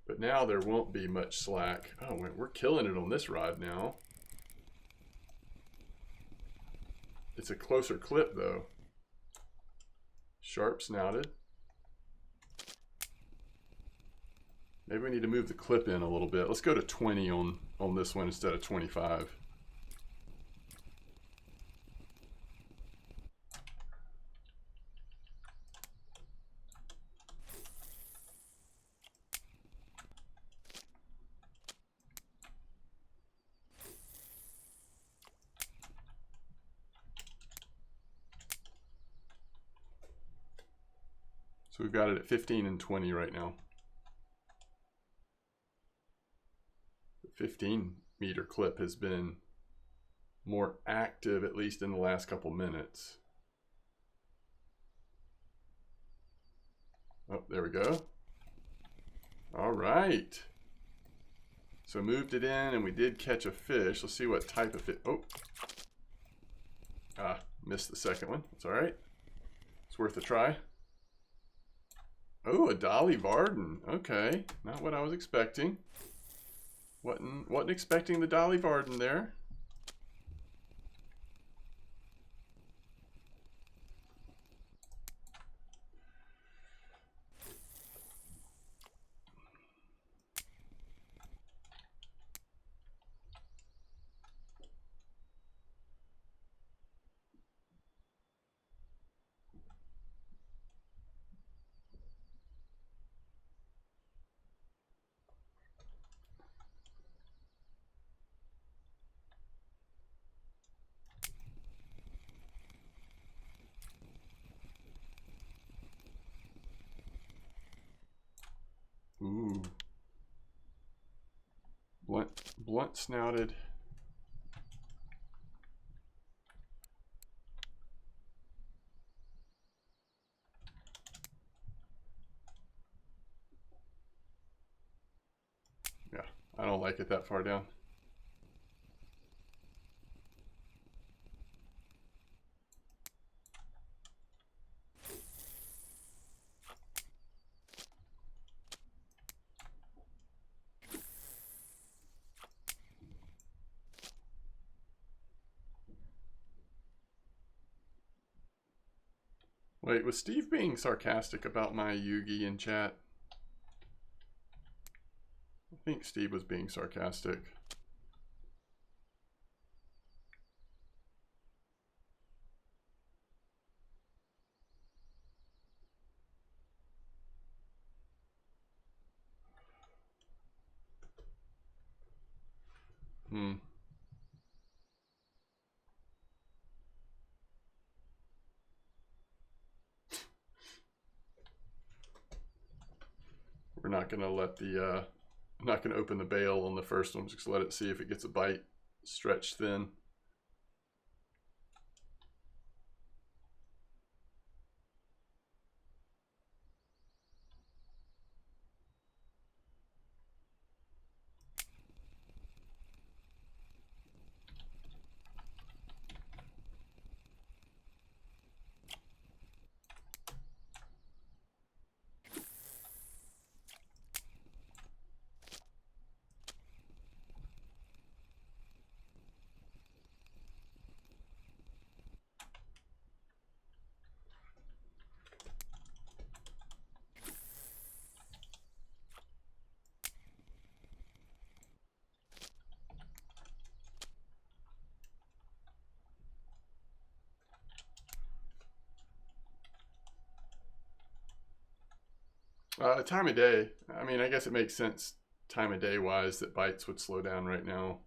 but now there won't be much slack. Oh, we're killing it on this rod now. It's a closer clip though. Sharp snouted. Maybe we need to move the clip in a little bit. Let's go to 20 on this one instead of 25. So we've got it at 15 and 20 right now. 15-meter clip has been more active, at least in the last couple minutes. Oh, there we go. All right. So moved it in and we did catch a fish. Let's see what type of fish. Oh. Missed the second one. It's all right. It's worth a try. Oh, a Dolly Varden. Okay. Not what I was expecting. Wasn't expecting the Dolly Varden there. Ooh. Blunt snouted. Yeah, I don't like it that far down. Wait, was Steve being sarcastic about my Yugi in chat? I think Steve was being sarcastic. We're not gonna let the I'm not gonna open the bail on the first one, just let it see if it gets a bite stretched thin. Time of day. I mean, I guess it makes sense time of day wise that bites would slow down right now.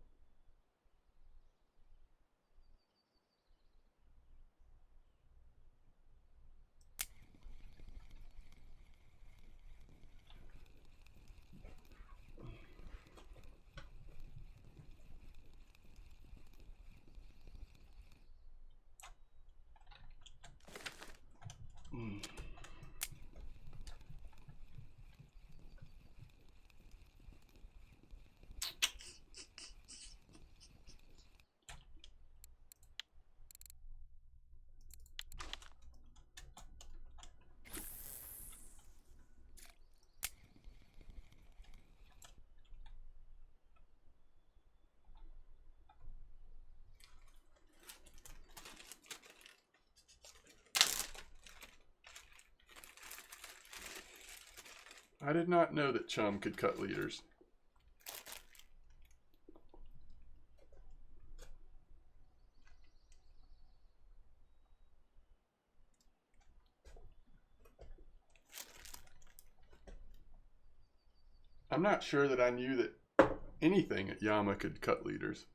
I did not know that chum could cut leaders. I'm not sure that I knew that anything at Yama could cut leaders.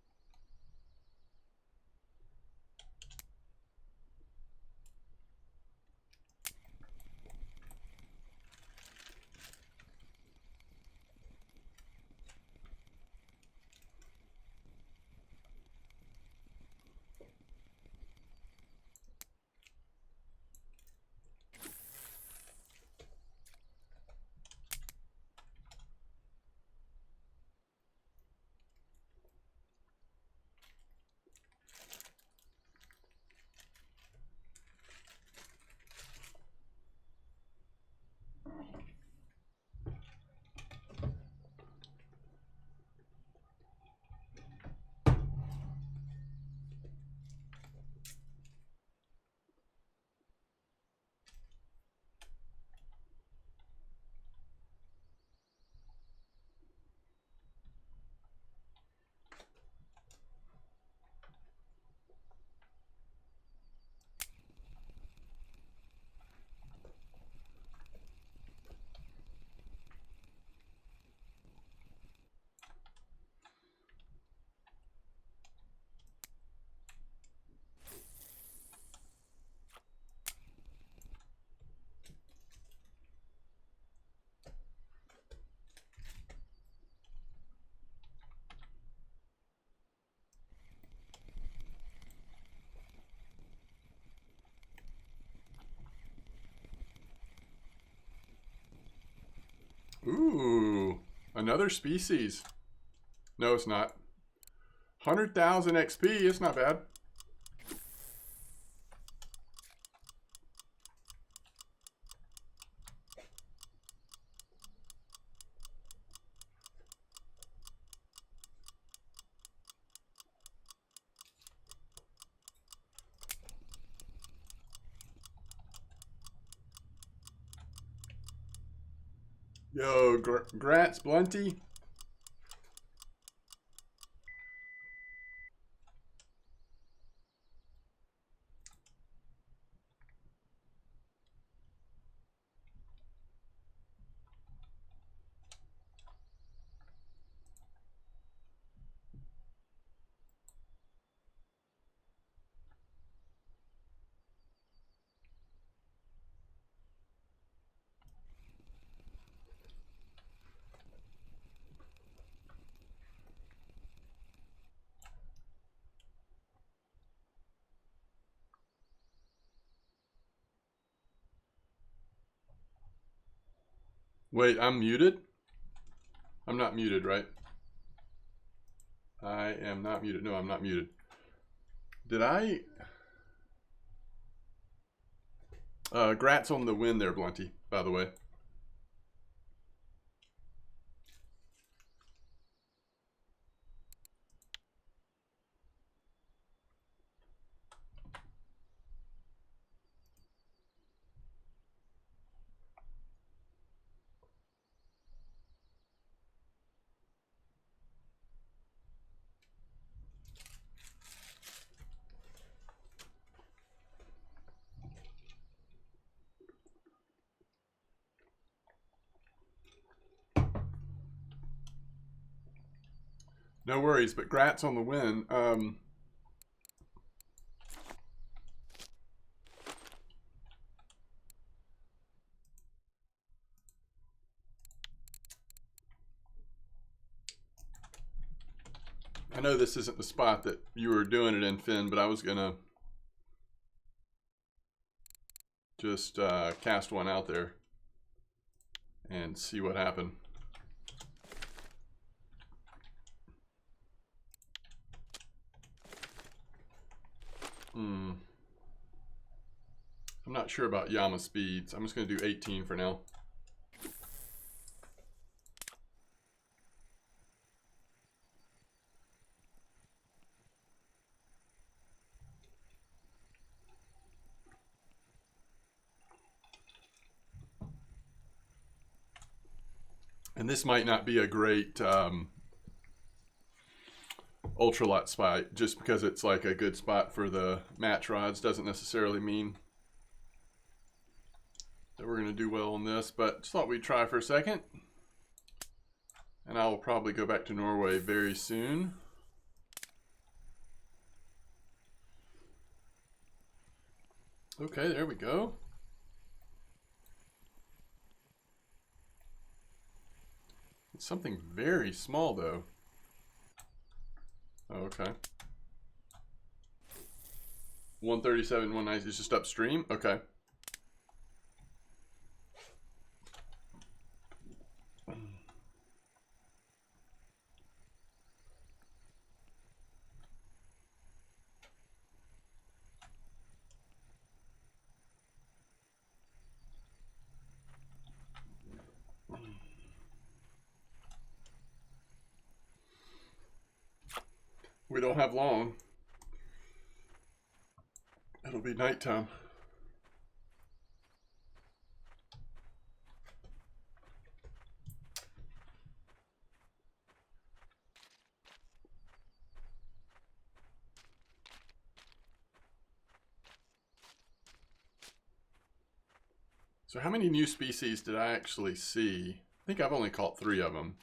Ooh, another species. No, it's not. 100,000 XP, it's not bad. Yo, Grants Blunty. Wait, I'm muted? I'm not muted, right? I am not muted. No, I'm not muted. Did I? Grats on the win there, Blunty, by the way. No worries, but grats on the win. I know this isn't the spot that you were doing it in, Finn, but I was gonna just cast one out there and see what happened. I'm not sure about Yama speeds. I'm just going to do 18 for now. And this might not be a great ultralight spot. Just because it's like a good spot for the match rods doesn't necessarily mean that we're going to do well on this. But just thought we'd try for a second. And I will probably go back to Norway very soon. Okay, there we go. It's something very small though. Oh, okay. 137, 190 is just upstream? Okay. We don't have long. It'll be nighttime. So how many new species did I actually see? I think I've only caught 3 of them.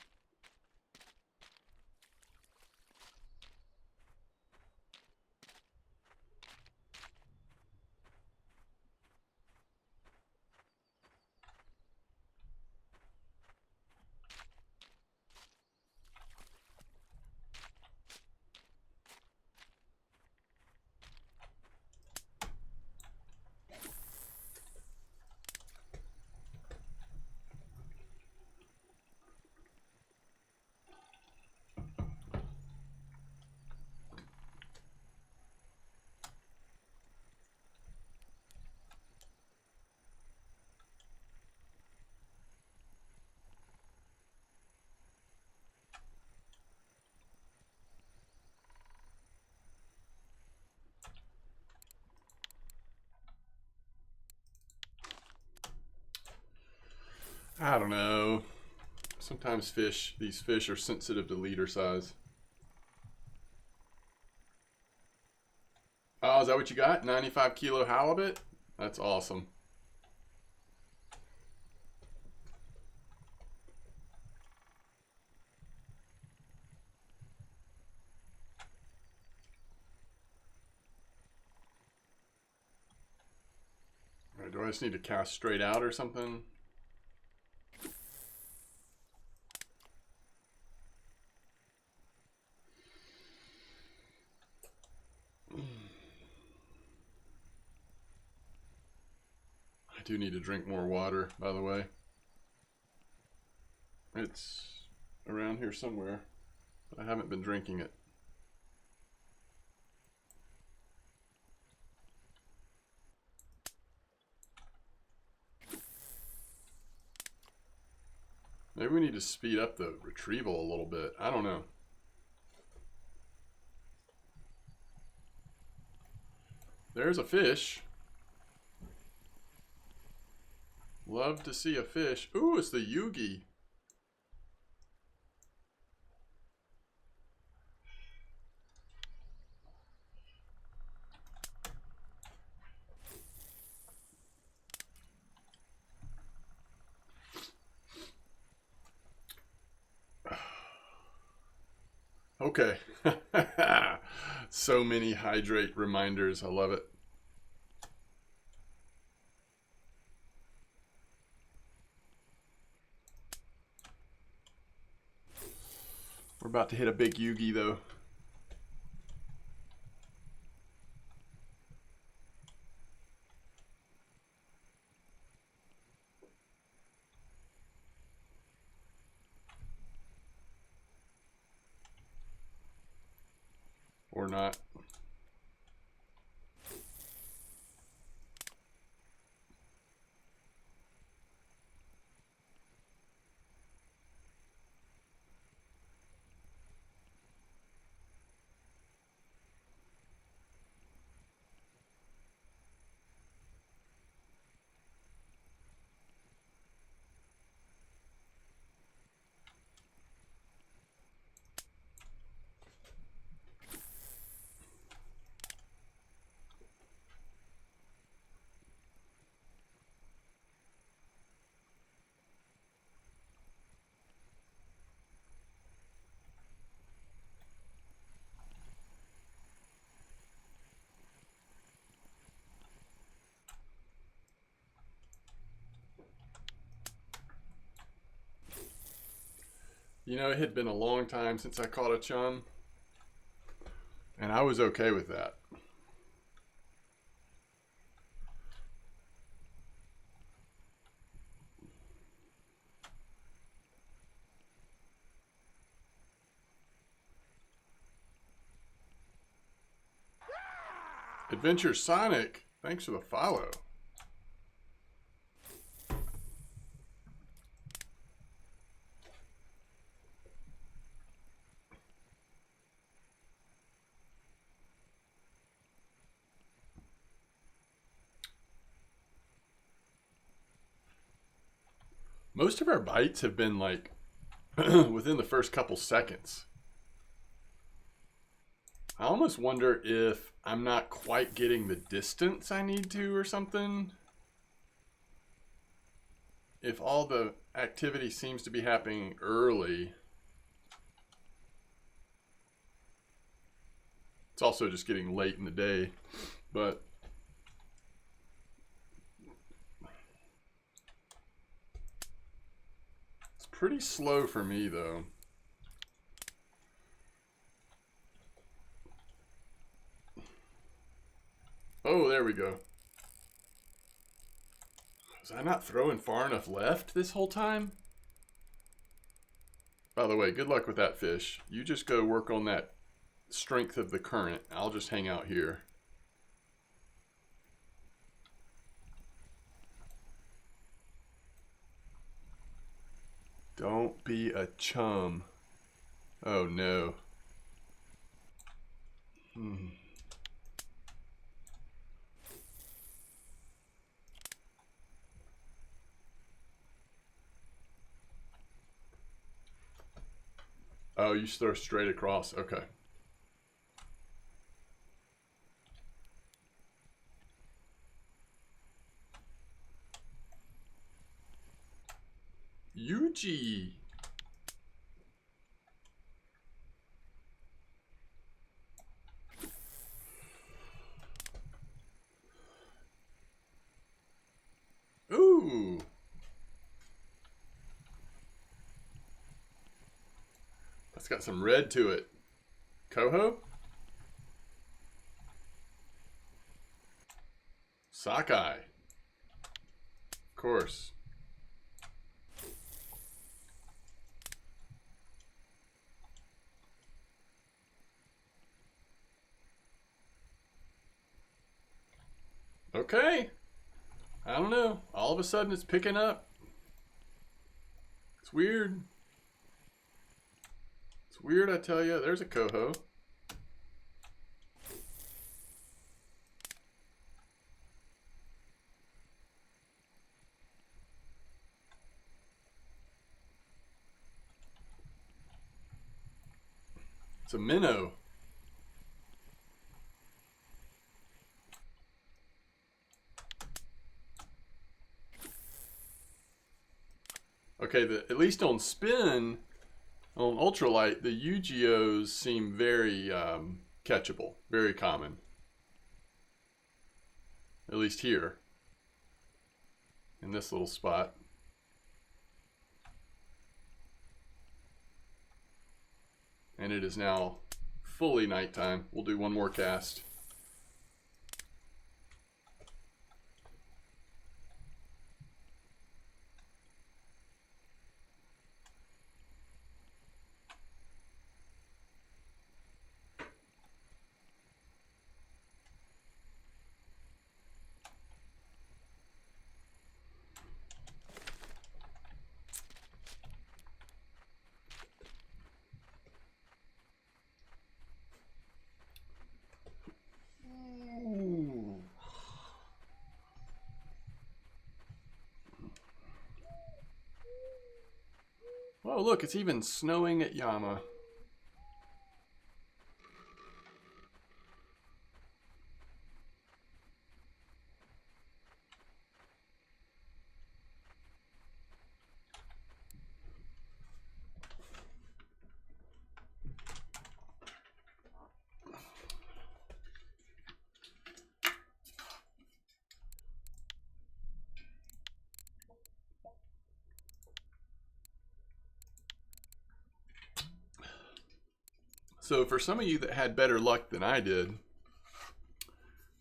I don't know. Sometimes these fish are sensitive to leader size. Oh, is that what you got? 95 kilo halibut? That's awesome. All right, do I just need to cast straight out or something? I do need to drink more water, by the way. It's around here somewhere, but I haven't been drinking it. Maybe we need to speed up the retrieval a little bit. I don't know. There's a fish. Love to see a fish. Ooh, it's the Yugi. Okay. So many hydrate reminders. I love it. We're about to hit a big Yugi though. Or not. You know, it had been a long time since I caught a chum, and I was okay with that. Adventure Sonic, thanks for the follow. Most of our bites have been like within the first couple seconds. I almost wonder if I'm not quite getting the distance I need to or something. If all the activity seems to be happening early. It's also just getting late in the day, but it's pretty slow for me though. Oh, there we go. Was I not throwing far enough left this whole time? By the way, good luck with that fish. You just go work on that strength of the current. I'll just hang out here. Don't be a chum. Oh no. Oh, you throw straight across. Okay. Yuji. Ooh. That's got some red to it. Coho? Sockeye. Of course. Okay. I don't know. All of a sudden it's picking up. It's weird. It's weird, I tell you. There's a coho. It's a minnow. Okay, at least on spin, on ultralight, the UGOs seem very catchable, very common. At least here, in this little spot. And it is now fully nighttime. We'll do one more cast. Oh, look, it's even snowing at Yama. So for some of you that had better luck than I did,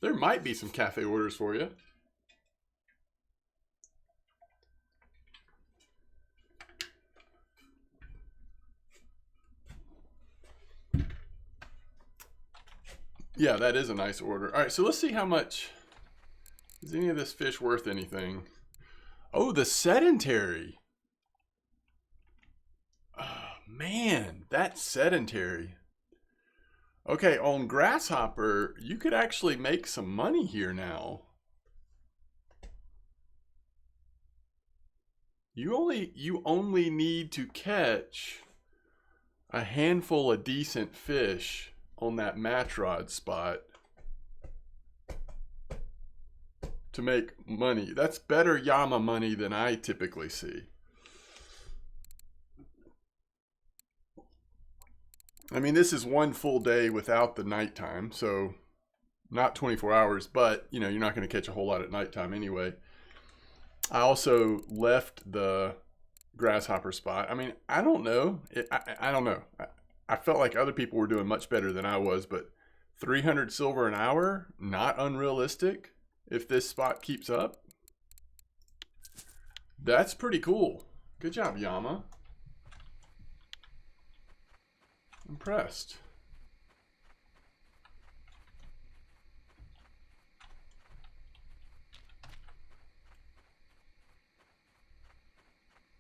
there might be some cafe orders for you. Yeah, that is a nice order. All right, so let's see how much. Is any of this fish worth anything? Oh, the sedentary. Oh, man, that's sedentary. Okay, on Grasshopper, you could actually make some money here now. You only need to catch a handful of decent fish on that match rod spot to make money. That's better Yama money than I typically see. I mean, this is one full day without the nighttime, so not 24 hours, but you know, you're not going to catch a whole lot at nighttime anyway. I also left the Grasshopper spot. I mean, I don't know. I don't know. I felt like other people were doing much better than I was, but 300 silver an hour, not unrealistic if this spot keeps up. That's pretty cool. Good job, Yama. Impressed.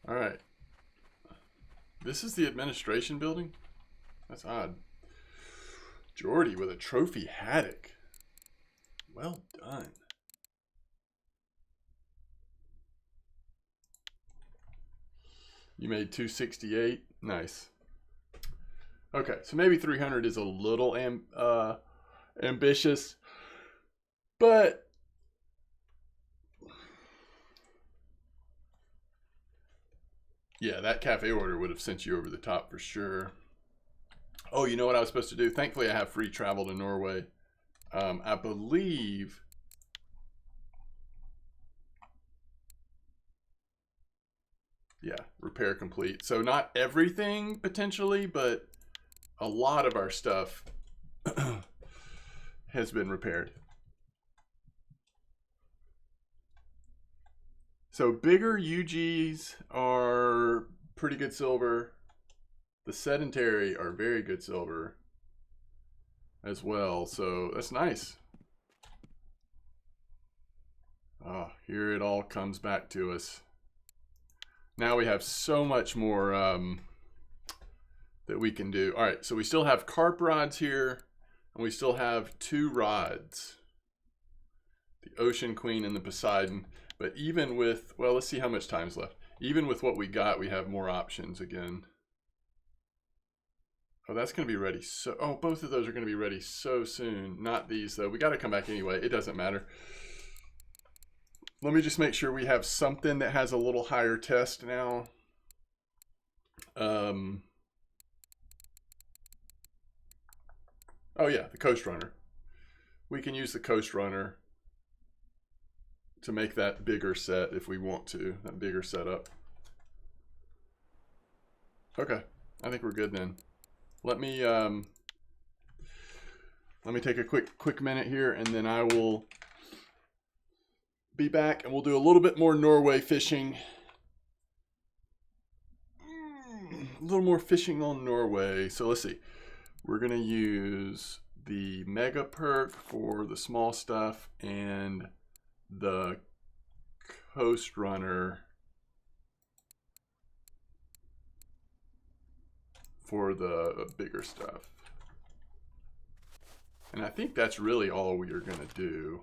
All right. This is the administration building? That's odd. Jordy with a trophy haddock. Well done. You made 268. Nice. Okay, so maybe 300 is a little ambitious, but yeah, that cafe order would have sent you over the top for sure. Oh, you know what I was supposed to do? Thankfully, I have free travel to Norway. I believe. Yeah, repair complete. So not everything potentially, but a lot of our stuff has been repaired. So bigger UGs are pretty good silver. The sedentary are very good silver as well. So that's nice. Oh, here it all comes back to us. Now we have so much more that we can do. All right, so we still have carp rods here, and we still have 2 rods. The Ocean Queen and the Poseidon. But even with, well, let's see how much time's left. Even with what we got, we have more options again. Oh, that's going to be ready. So, oh, both of those are going to be ready so soon. Not these, though. We got to come back anyway. It doesn't matter. Let me just make sure we have something that has a little higher test now. Oh yeah, the Coast Runner. We can use the Coast Runner to make that bigger set if we want to, that bigger setup. Okay, I think we're good then. Let me take a quick minute here, and then I will be back, and we'll do a little bit more Norway fishing. A little more fishing on Norway. So let's see. We're gonna use the Mega Perk for the small stuff and the Coast Runner for the bigger stuff. And I think that's really all we are gonna do.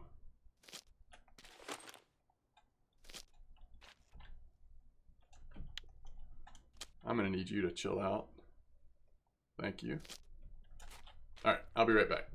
I'm gonna need you to chill out. Thank you. All right, I'll be right back.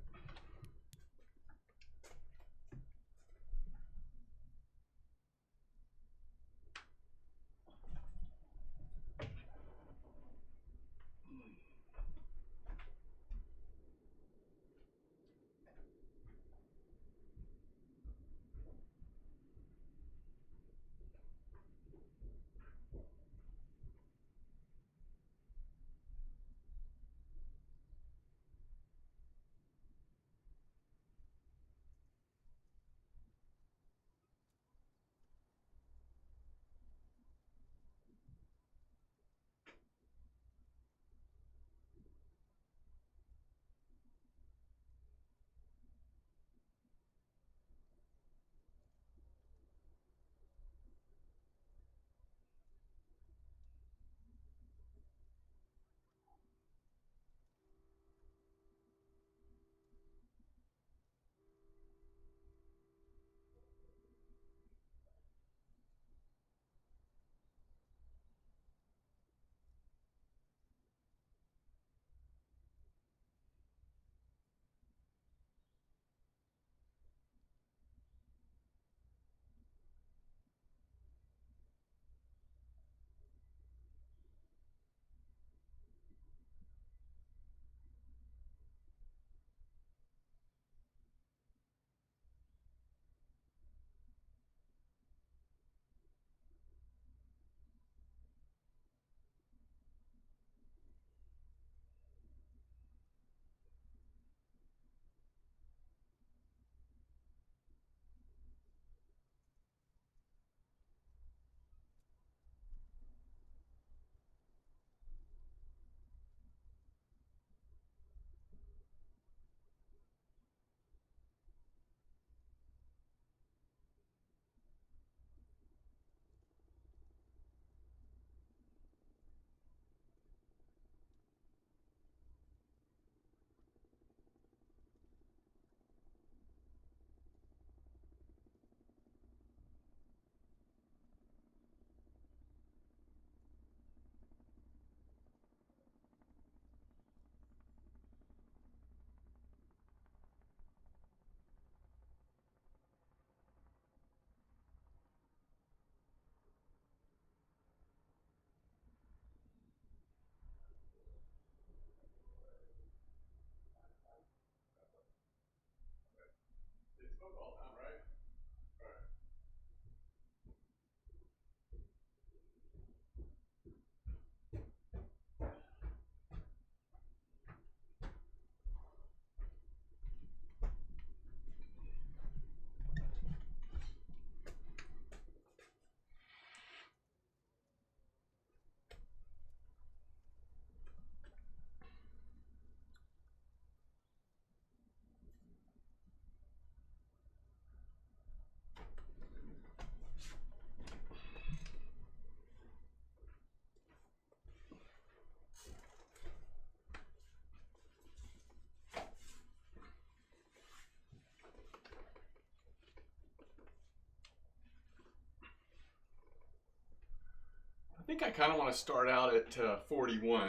I think I kind of want to start out at 41.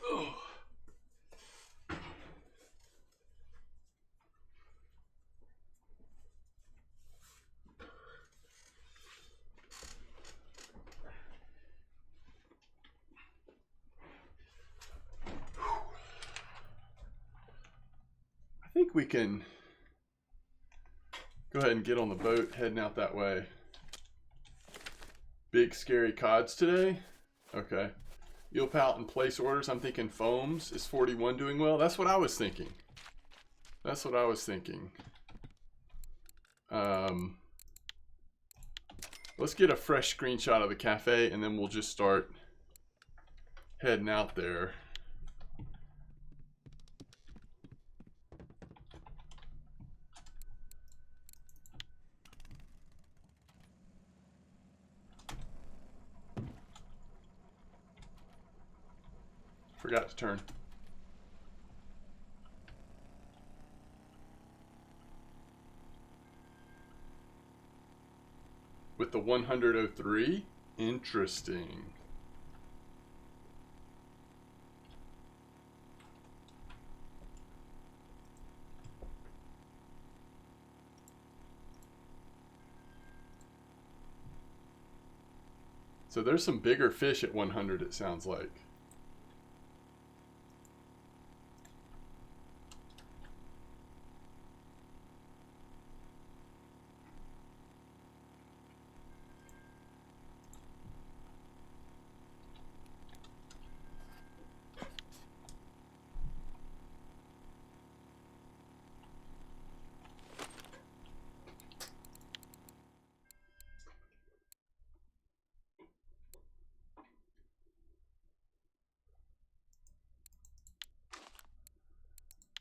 Oh. I think we can go ahead and get on the boat heading out that way. Big scary cods today? Okay. Eel pout and place orders. I'm thinking foams. Is 41 doing well? That's what I was thinking. That's what I was thinking. Let's get a fresh screenshot of the cafe and then we'll just start heading out there. Forgot to turn. With the 103. Interesting. So there's some bigger fish at 100, it sounds like.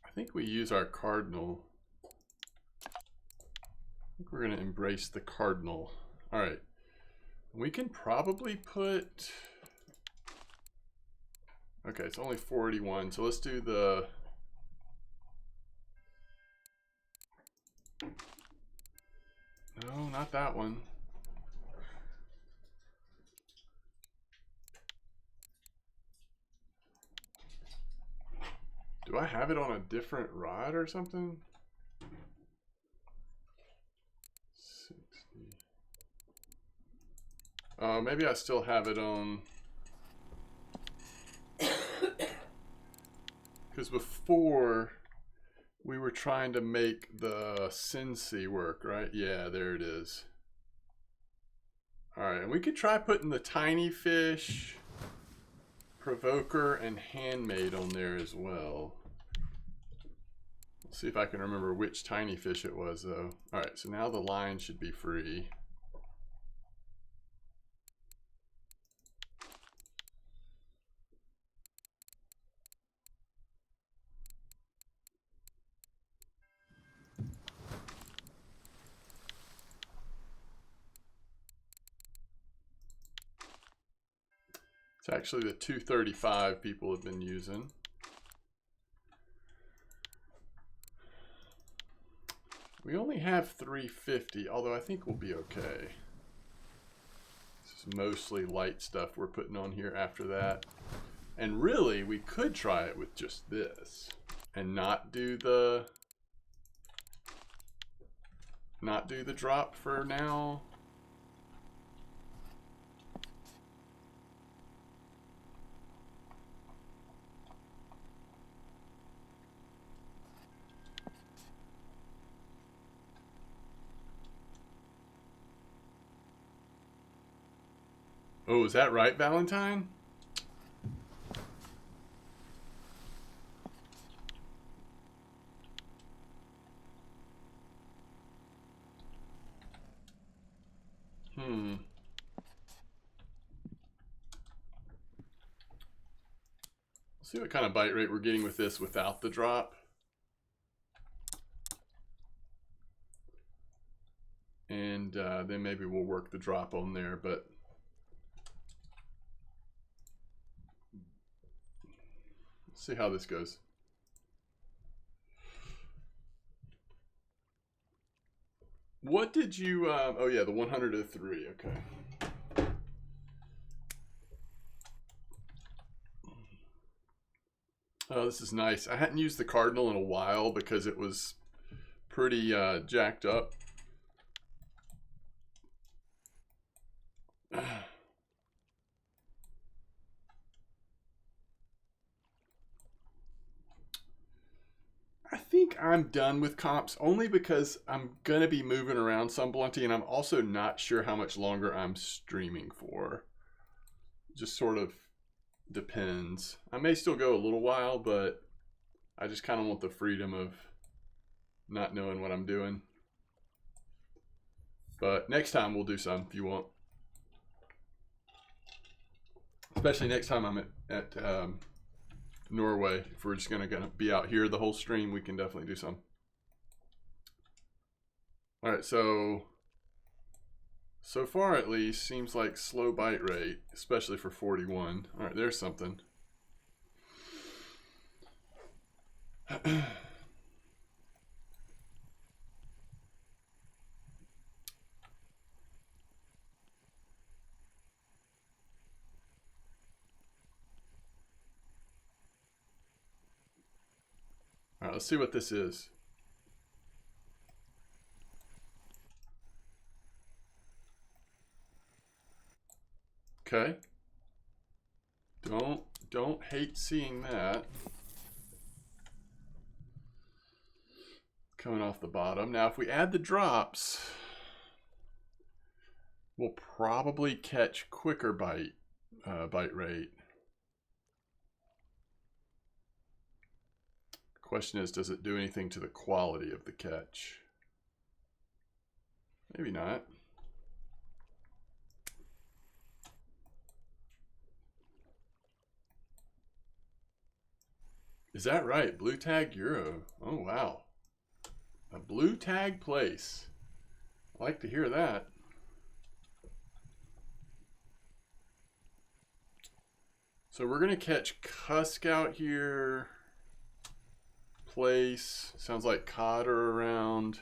I think we use our cardinal. I think we're going to embrace the cardinal. All right. We can probably put... Okay, it's only 481, so let's do the... No, not that one. Do I have it on a different rod or something? 60. Maybe I still have it on... Because before we were trying to make the Cincy work, right? Yeah, there it is. All right, and we could try putting the tiny fish, provoker, and handmade on there as well. Let's see if I can remember which tiny fish it was, though. All right, so now the line should be free. It's actually the 235 people have been using. We only have 350, although I think we'll be okay. This is mostly light stuff we're putting on here after that. And really, we could try it with just this and not do the drop for now. Oh, is that right, Valentine? Let's see what kind of bite rate we're getting with this without the drop. And then maybe we'll work the drop on there, but let's see how this goes. What did you, oh yeah, the 103, okay. Oh, this is nice. I hadn't used the cardinal in a while because it was pretty jacked up. I think I'm done with comps only because I'm going to be moving around some, Blunty, and I'm also not sure how much longer I'm streaming for. Just sort of depends. I may still go a little while, but I just kind of want the freedom of not knowing what I'm doing. But next time we'll do some if you want. Especially next time I'm at Norway. If we're just gonna be out here the whole stream, we can definitely do some. All right, so far at least seems like slow bite rate, especially for 41. All right, there's something. right, let's see what this is. Okay. Don't hate seeing that. Coming off the bottom. Now, if we add the drops, we'll probably catch quicker bite rate. Question is, does it do anything to the quality of the catch? Maybe not. Is that right? Blue tag Euro. Oh, wow. A blue tag place. I like to hear that. So we're going to catch Cusk out here. Place. Sounds like cod are around.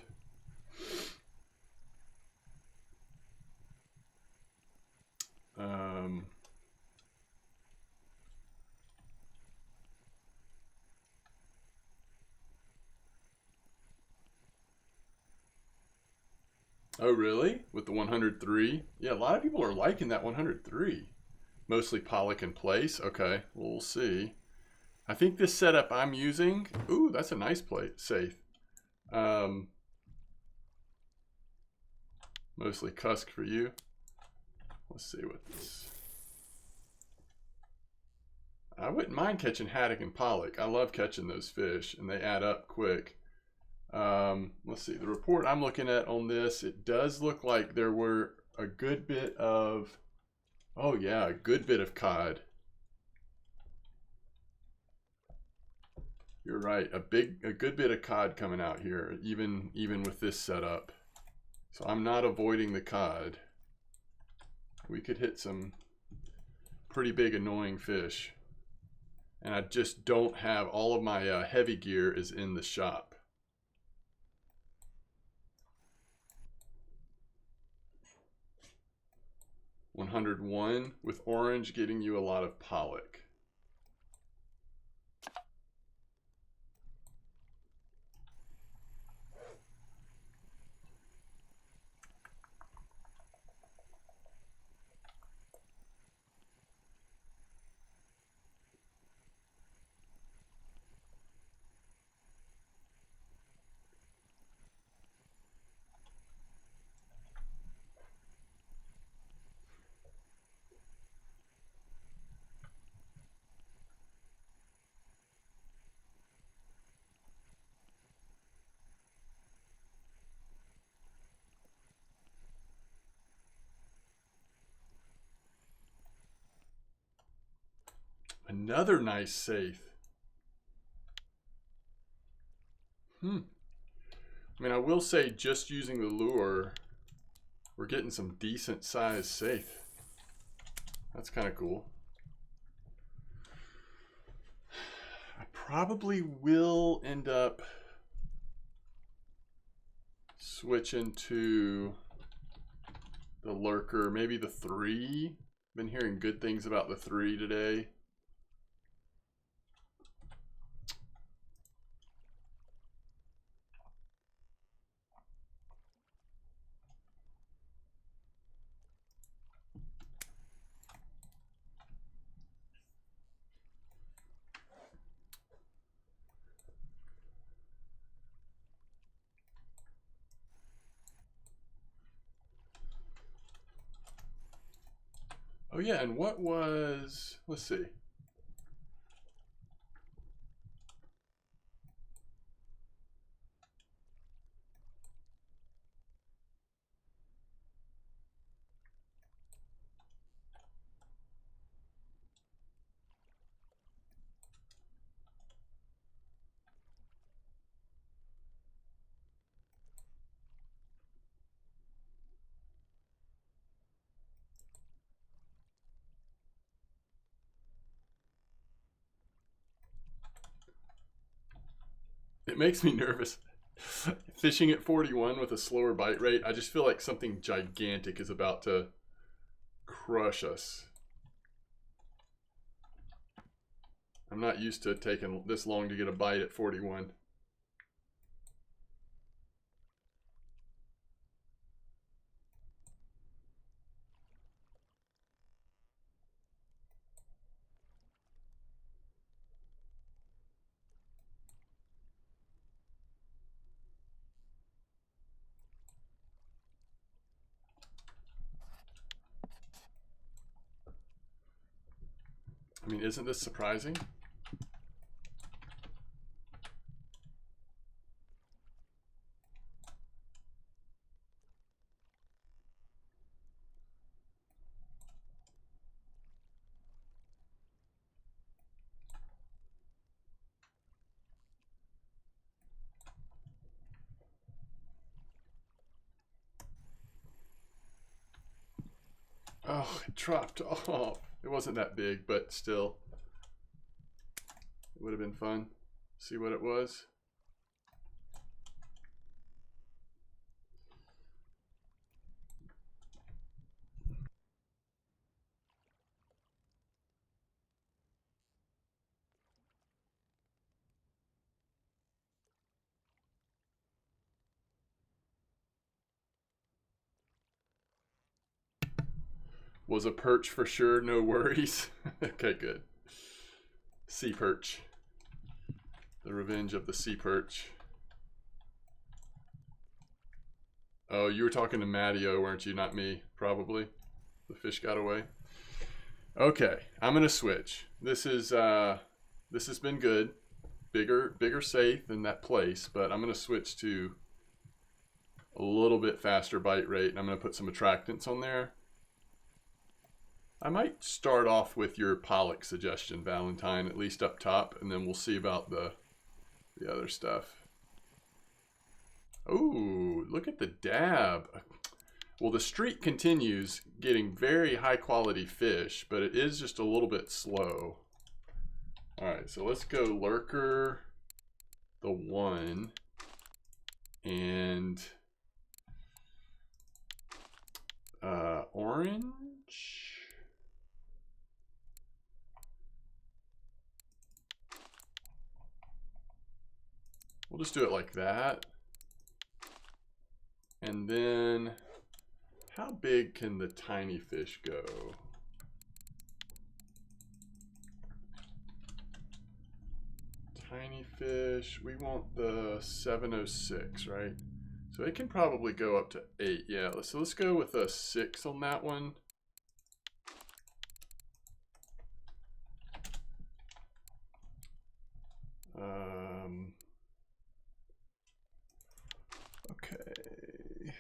Oh, really? With the 103? Yeah, a lot of people are liking that 103. Mostly pollock in place. Okay, we'll see. I think this setup I'm using... Ooh, that's a nice plate. Safe. Mostly Cusk for you. Let's see what this... I wouldn't mind catching haddock and pollock. I love catching those fish, and they add up quick. Let's see. The report I'm looking at on this, it does look like there were a good bit of... Oh, yeah, a good bit of cod. You're right. A good bit of cod coming out here, even with this setup. So I'm not avoiding the cod. We could hit some pretty big annoying fish. And I just don't have, all of my heavy gear is in the shop. $101 with orange getting you a lot of pollock. Another nice safe. I mean, I will say, just using the lure, we're getting some decent sized safe. That's kind of cool. I probably will end up switching to the lurker, maybe the 3. Been hearing good things about the 3 today. Oh yeah, and what was, let's see. It makes me nervous. Fishing at 41 with a slower bite rate, I just feel like something gigantic is about to crush us. I'm not used to taking this long to get a bite at 41. I mean, isn't this surprising? Oh, it dropped off. It wasn't that big, but still. It would have been fun. See what it was. Was a perch for sure, no worries. Okay, good. Sea perch. The revenge of the sea perch. Oh, you were talking to Mattio, weren't you? Not me, probably. The fish got away. Okay, I'm gonna switch. This has been good. Bigger safe than that place, but I'm gonna switch to a little bit faster bite rate, and I'm gonna put some attractants on there. I might start off with your pollock suggestion, Valentine, at least up top, and then we'll see about the other stuff. Oh, look at the dab. Well, the streak continues getting very high quality fish, but it is just a little bit slow. All right, so let's go lurker, the 1, and orange. We'll just do it like that. And then, how big can the tiny fish go? Tiny fish, we want the 706, right? So it can probably go up to 8. Yeah, so let's go with a 6 on that one. Okay.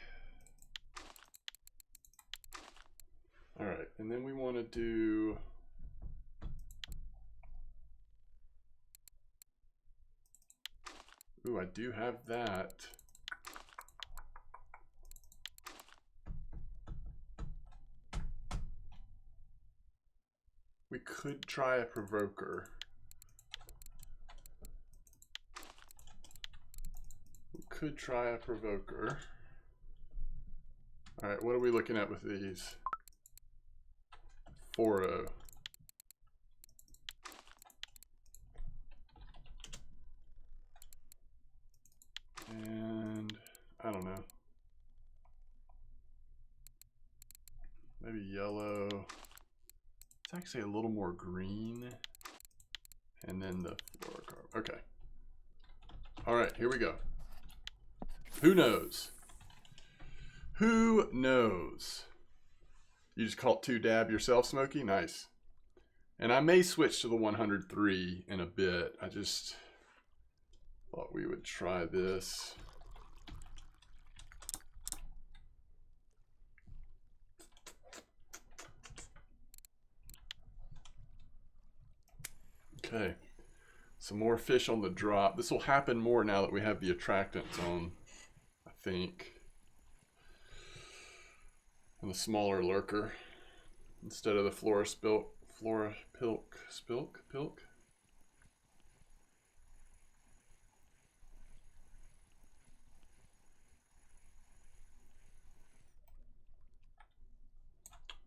All right, and then we want to do ooh, I do have that. We could try a provoker. Could try a provoker. All right, what are we looking at with these? 4-0. And I don't know. Maybe yellow. It's actually a little more green. And then the fluorocarbon. Okay. All right, here we go. Who knows? Who knows? You just caught 2 dab yourself, Smokey? Nice. And I may switch to the 103 in a bit. I just thought we would try this. Okay. Some more fish on the drop. This will happen more now that we have the attractants on, I think. And the smaller lurker instead of the pilk.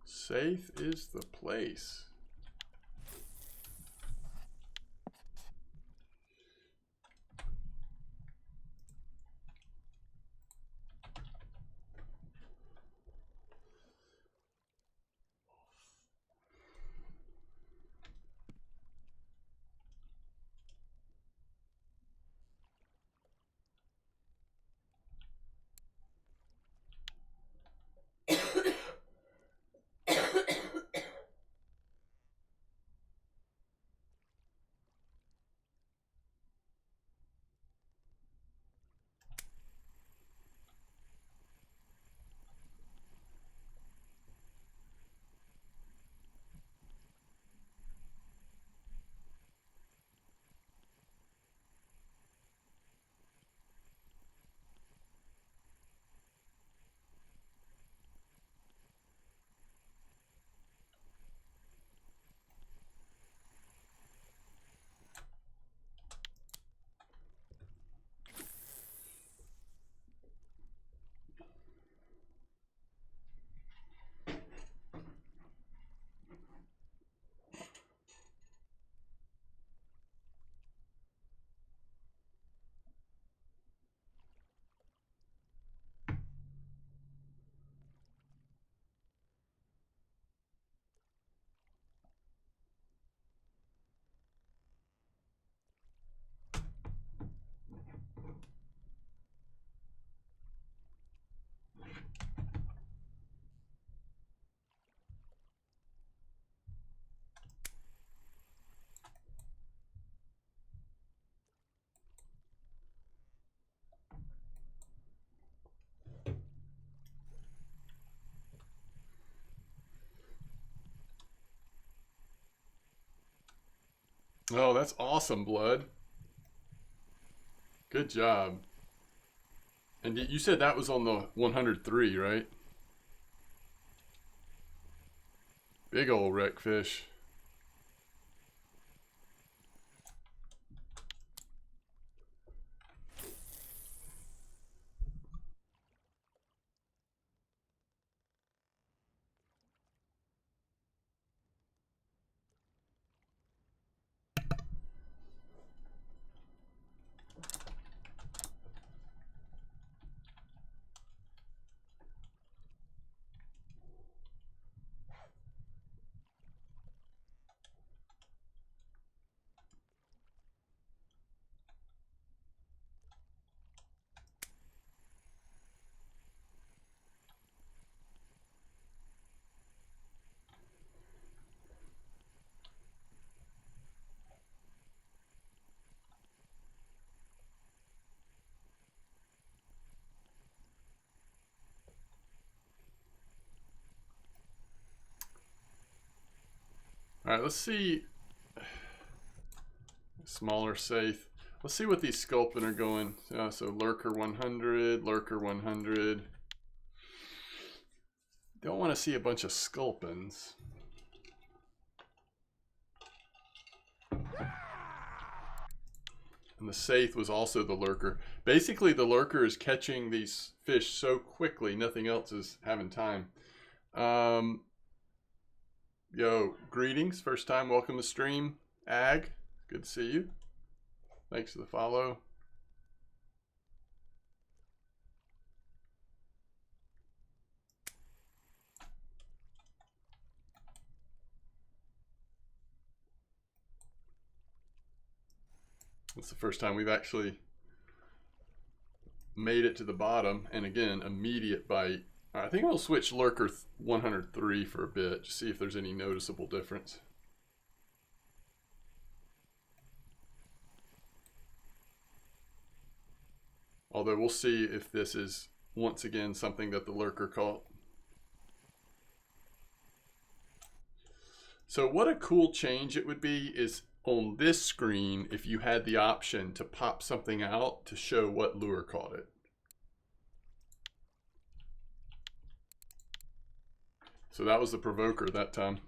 Safe is the place. Oh, that's awesome, Blood. Good job. And you said that was on the 103, right? Big old wreck fish. All right, let's see. Smaller safe. Let's see what these sculpin are going. So lurker 100, lurker 100. Don't want to see a bunch of sculpins. And the safe was also the lurker. Basically, the lurker is catching these fish so quickly, nothing else is having time. Yo, greetings. First time, welcome to stream. Ag, good to see you. Thanks for the follow. It's the first time we've actually made it to the bottom. And again, immediate bite. I think I'll switch lurker 103 for a bit, just see if there's any noticeable difference. Although we'll see if this is once again something that the lurker caught. So what a cool change it would be is on this screen if you had the option to pop something out to show what lure caught it. So that was the provoker that time.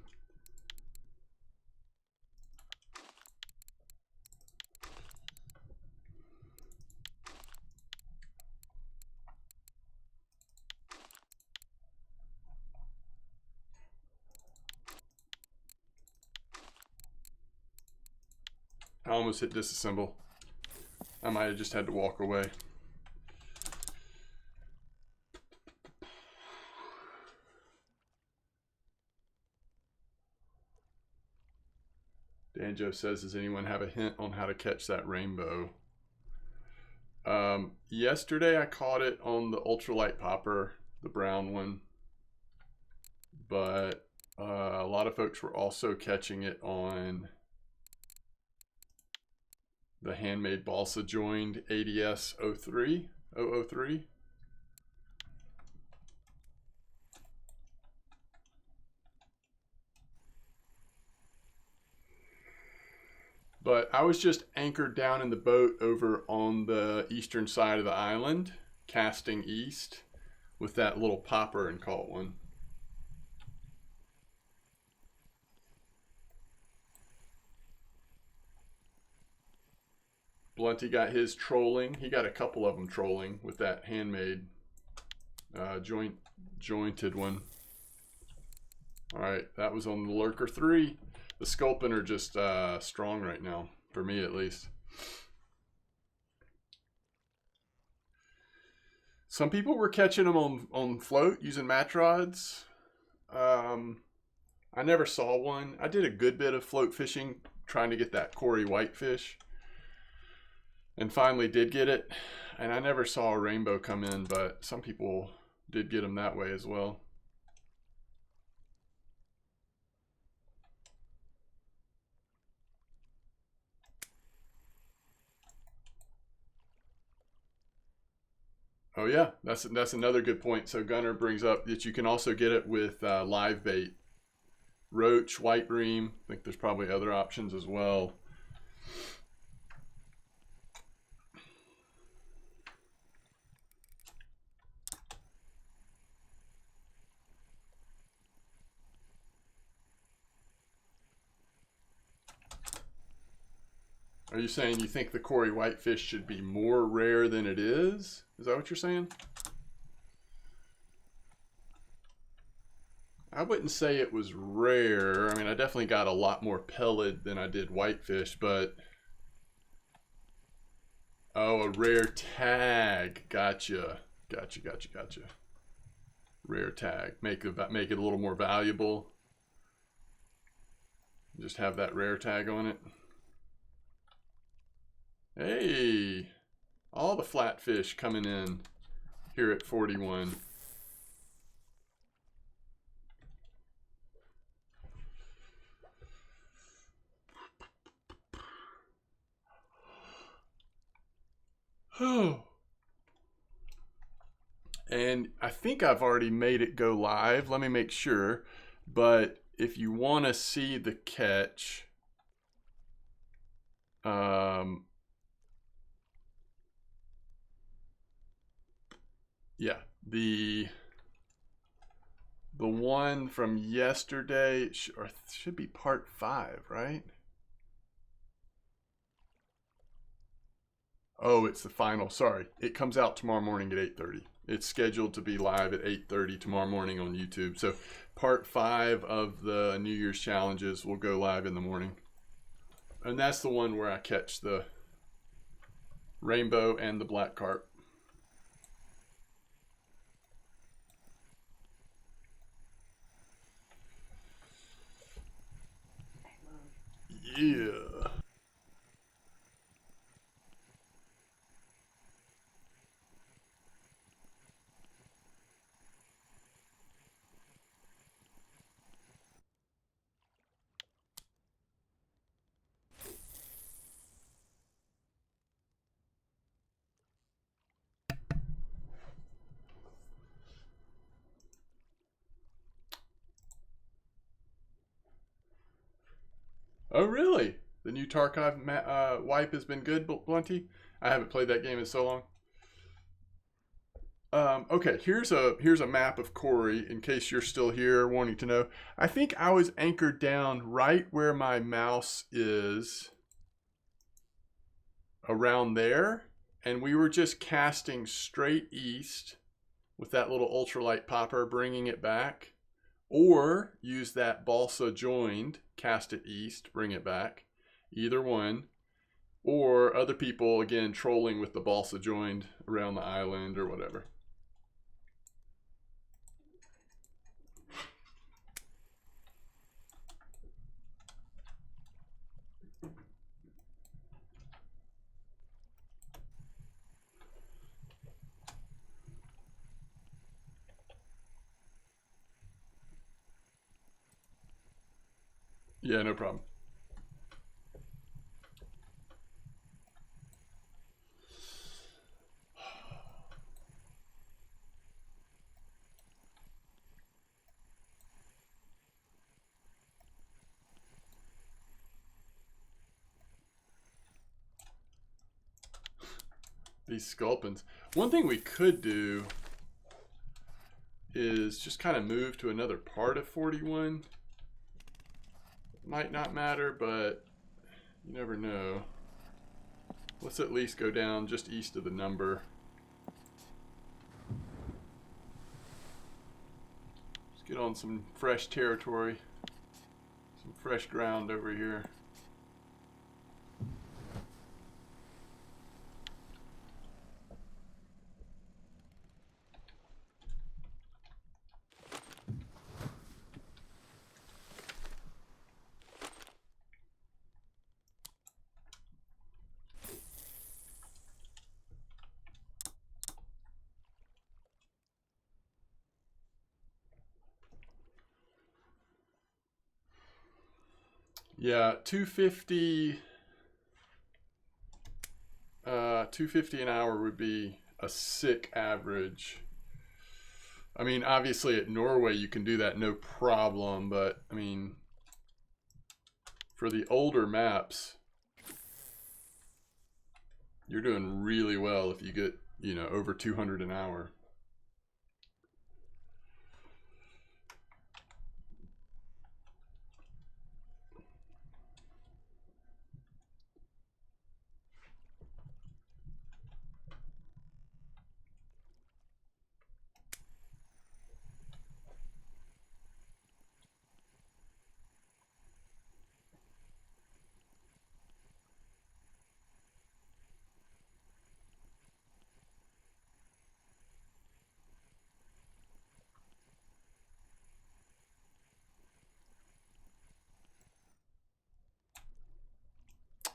I almost hit disassemble. I might have just had to walk away. Danjo says, does anyone have a hint on how to catch that rainbow? Yesterday I caught it on the ultralight popper, the brown one. But a lot of folks were also catching it on the handmade balsa joined ADS 003. But I was just anchored down in the boat over on the eastern side of the island, casting east with that little popper and caught one. Blunty got his trolling. He got a couple of them trolling with that handmade jointed one. All right, that was on the lurker 3. The sculpin are just strong right now, for me at least. Some people were catching them on float using match rods. I never saw one. I did a good bit of float fishing trying to get that Cory whitefish. And finally did get it. And I never saw a rainbow come in, but some people did get them that way as well. Oh yeah, that's another good point. So Gunner brings up that you can also get it with live bait. Roach, white bream. I think there's probably other options as well. Are you saying you think the Cory whitefish should be more rare than it is? Is that what you're saying? I wouldn't say it was rare. I mean, I definitely got a lot more pellet than I did whitefish, but... Oh, a rare tag. Gotcha. Gotcha. Rare tag. Make it a little more valuable. Just have that rare tag on it. Hey, all the flatfish coming in here at 41. Oh. And I think I've already made it go live. Let me make sure. But if you want to see the catch, yeah, the one from yesterday should be part 5, right? Oh, it's the final. Sorry. It comes out tomorrow morning at 8:30. It's scheduled to be live at 8:30 tomorrow morning on YouTube. So part 5 of the New Year's challenges will go live in the morning. And that's the one where I catch the rainbow and the black carp. Yeah. Oh, really? The new Tarkov wipe has been good, Blunty? I haven't played that game in so long. Okay, here's a map of Cory in case you're still here wanting to know. I think I was anchored down right where my mouse is, around there, and we were just casting straight east with that little ultralight popper, bringing it back, or use that balsa joined, cast it east, bring it back, either one, or other people again trolling with the balsa joined around the island or whatever. Yeah, no problem. These sculpins. One thing we could do is just kind of move to another part of 41. Might not matter, but you never know. Let's at least go down just east of the number. Let's get on some fresh territory, some fresh ground over here. Yeah, 250 an hour would be a sick average. I mean, obviously at Norway you can do that no problem, but I mean, for the older maps, You're doing really well if you get, you know, over 200 an hour.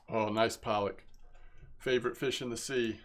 Oh, nice pollock. Favorite fish in the sea.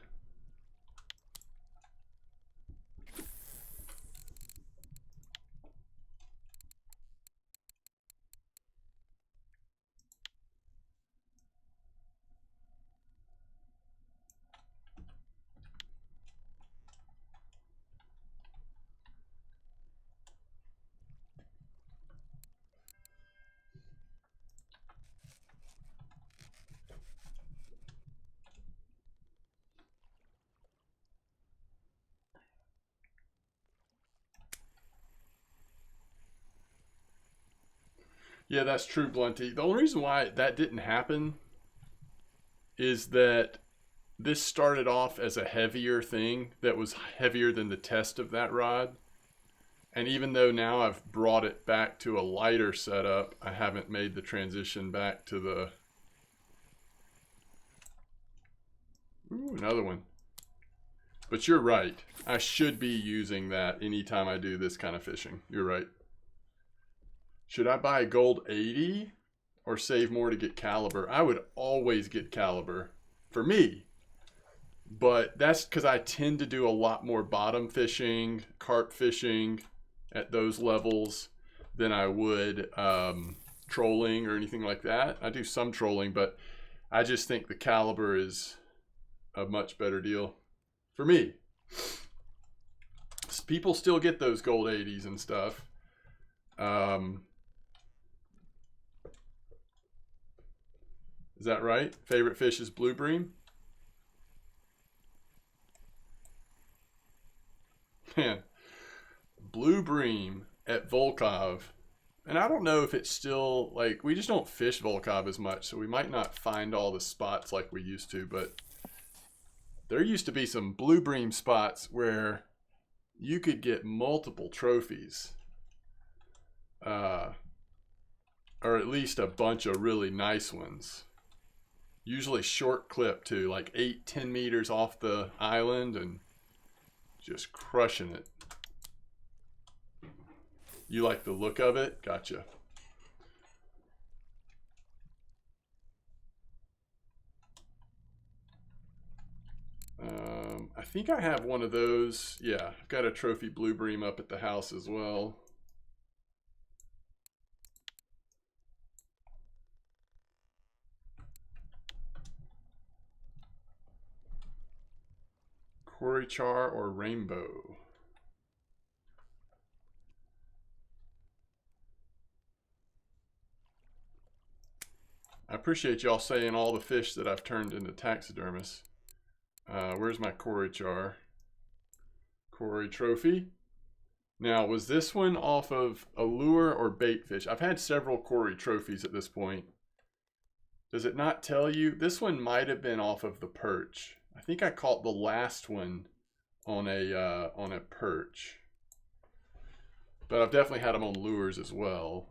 Yeah, that's true, Blunty. The only reason why that didn't happen is that this started off as a heavier thing that was heavier than the test of that rod. And even though now I've brought it back to a lighter setup, I haven't made the transition back to the... Ooh, another one. But you're right. I should be using that anytime I do this kind of fishing. You're right. Should I buy a gold 80 or save more to get caliber? I would always get caliber for me. But that's because I tend to do a lot more bottom fishing, carp fishing at those levels than I would trolling or anything like that. I do some trolling, but I just think the caliber is a much better deal for me. People still get those gold 80s and stuff. Is that right? Favorite fish is blue bream? Man, blue bream at Volkov. And I don't know if it's still, like, we just don't fish Volkov as much, so we might not find all the spots like we used to, but there used to be some blue bream spots where you could get multiple trophies. Or at least a bunch of really nice ones. Usually short clip too, like 8-10 meters off the island and just crushing it. You like the look of it? Gotcha. I think I have one of those. Yeah, I've got a trophy blue bream up at the house as well. Quarry char or rainbow? I appreciate y'all saying all the fish that I've turned into taxidermists. Where's my quarry char? Quarry trophy. Now, was this one off of a lure or bait fish? I've had several quarry trophies at this point. Does it not tell you? This one might have been off of the perch. I think I caught the last one on a perch. But I've definitely had them on lures as well.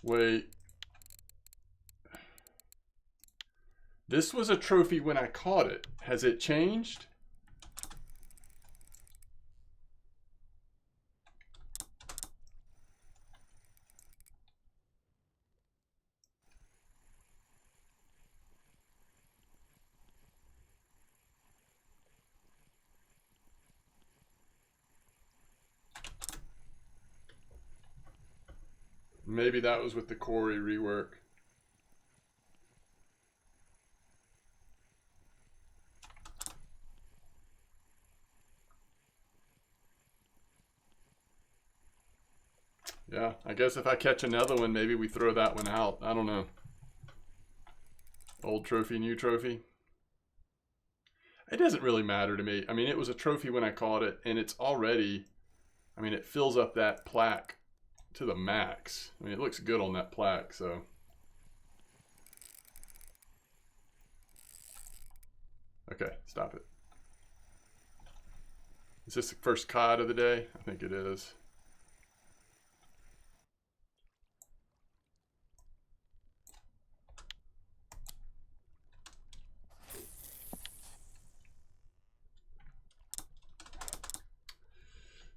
Wait. This was a trophy when I caught it. Has it changed? Maybe that was with the quarry rework. Yeah, I guess if I catch another one, maybe we throw that one out. I don't know. Old trophy, new trophy. It doesn't really matter to me. I mean, it was a trophy when I caught it, and it's already, I mean, it fills up that plaque to the max. I mean, it looks good on that plaque, so. Okay, stop it. Is this the first cod of the day? I think it is.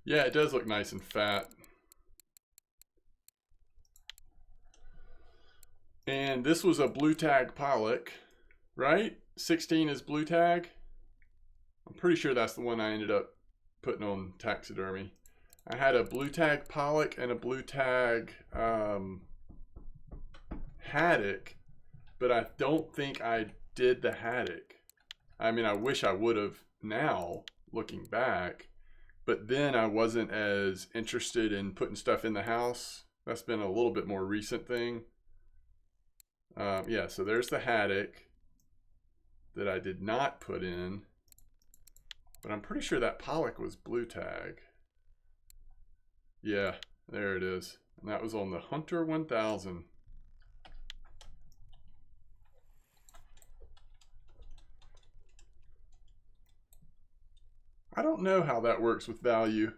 Yeah, it does look nice and fat. And this was a blue tag pollock, right? 16 is blue tag. I'm pretty sure that's the one I ended up putting on taxidermy. I had a blue tag pollock and a blue tag haddock, but I don't think I did the haddock. I mean, I wish I would have now, looking back, but then I wasn't as interested in putting stuff in the house. That's been a little bit more recent thing. Yeah, so there's the haddock that I did not put in, but I'm pretty sure that pollock was blue tag. Yeah, there it is. And that was on the Hunter 1000. I don't know how that works with value.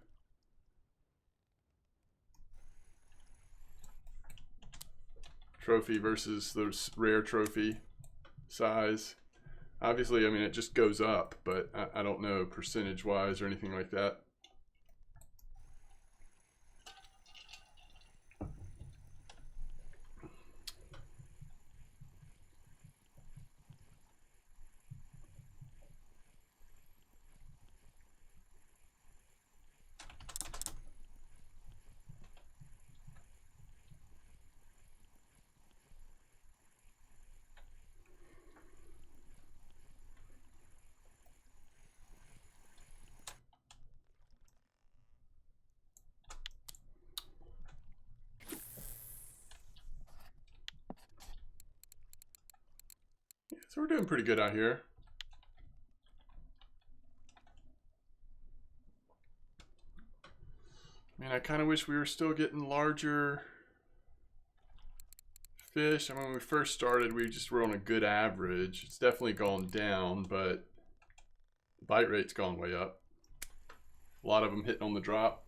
Trophy versus the rare trophy size. Obviously, I mean, it just goes up, but I don't know percentage-wise or anything like that. So we're doing pretty good out here. I mean, I kind of wish we were still getting larger fish. I mean, when we first started, we just were on a good average. It's definitely gone down, but bite rate's gone way up. A lot of them hitting on the drop.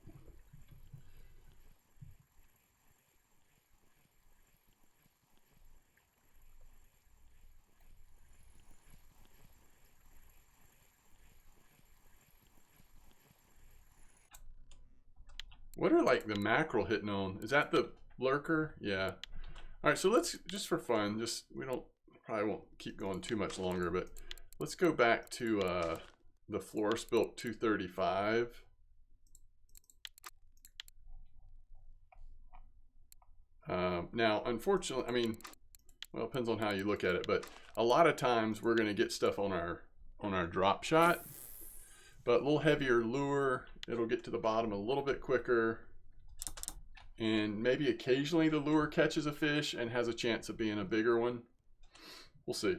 What are like the mackerel hitting on? Is that the lurker? Yeah. All right, so let's, just for fun, we probably won't keep going too much longer, but let's go back to the floor spilt 235. Now, unfortunately, I mean, well, it depends on how you look at it, but a lot of times we're going to get stuff on our drop shot, but a little heavier lure, it'll get to the bottom a little bit quicker, and maybe occasionally the lure catches a fish and has a chance of being a bigger one. We'll see.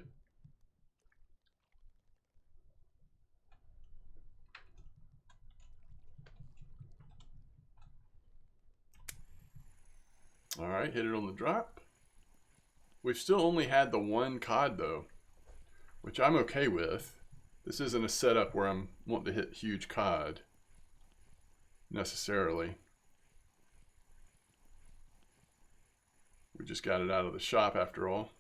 All right, hit it on the drop. We've still only had the one cod though, which I'm okay with. This isn't a setup where I'm wanting to hit huge cod necessarily. We just got it out of the shop after all.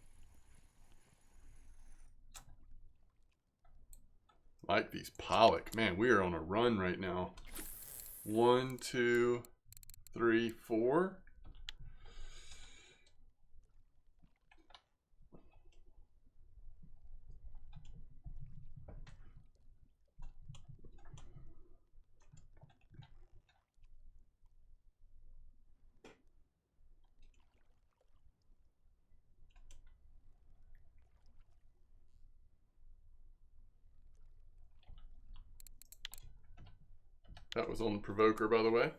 Like these pollock. Man, we are on a run right now. 1, 2, 3, 4. That was on the provoker, by the way.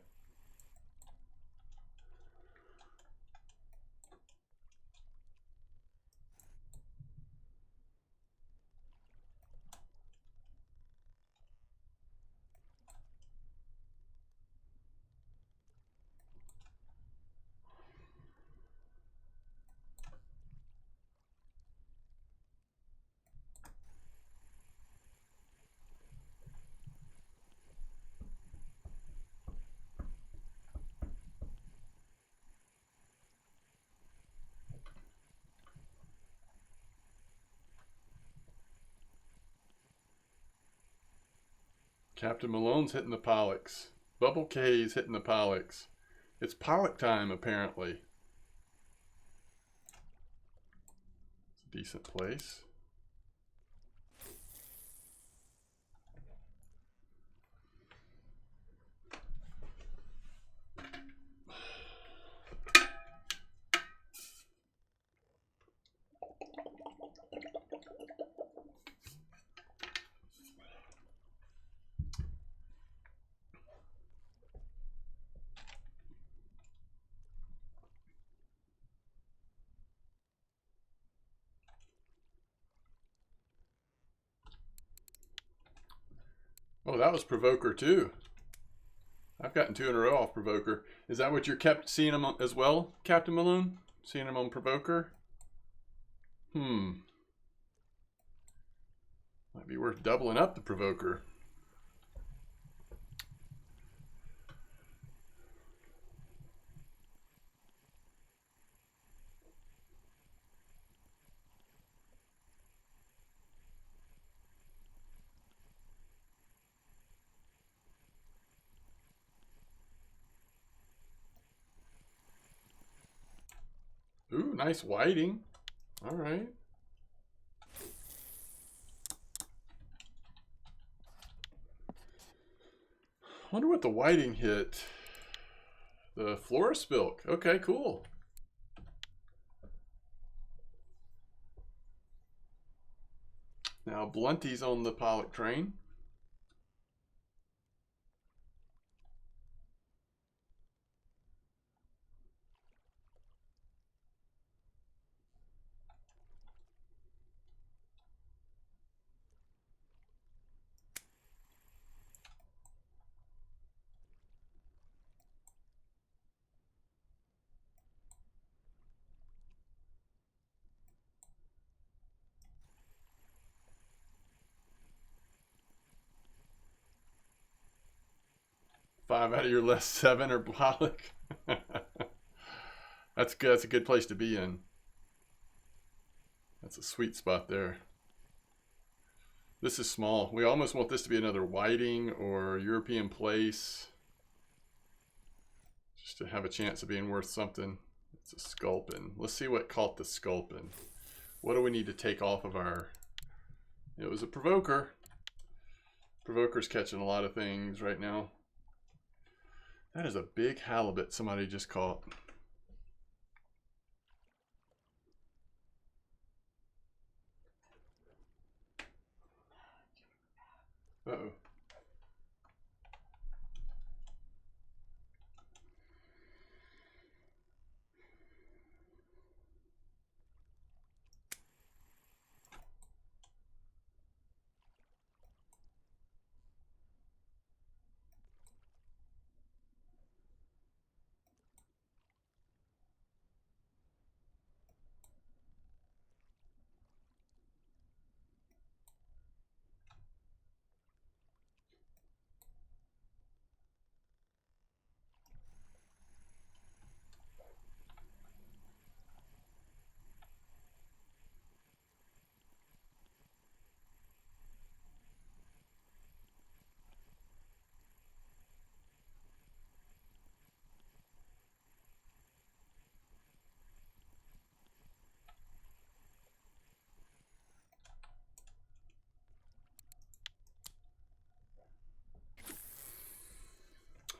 Captain Malone's hitting the pollocks. Bubble K's hitting the pollocks. It's pollock time, apparently. It's a decent place. Oh, that was Provoker too. I've gotten 2 in a row off Provoker. Is that what you're kept seeing him on as well, Captain Malone? Seeing him on Provoker? Might be worth doubling up the Provoker. Ooh, nice whiting. All right. Wonder what the whiting hit. The Florist Bilk. Okay, cool. Now Blunty's on the pollock train. Five out of your last 7 are pollock. That's good. That's a good place to be in. That's a sweet spot there. This is small. We almost want this to be another whiting or European place. Just to have a chance of being worth something. It's a sculpin. Let's see what caught the sculpin. What do we need to take off of our... It was a Provoker. Provoker's catching a lot of things right now. That is a big halibut somebody just caught. Uh-oh.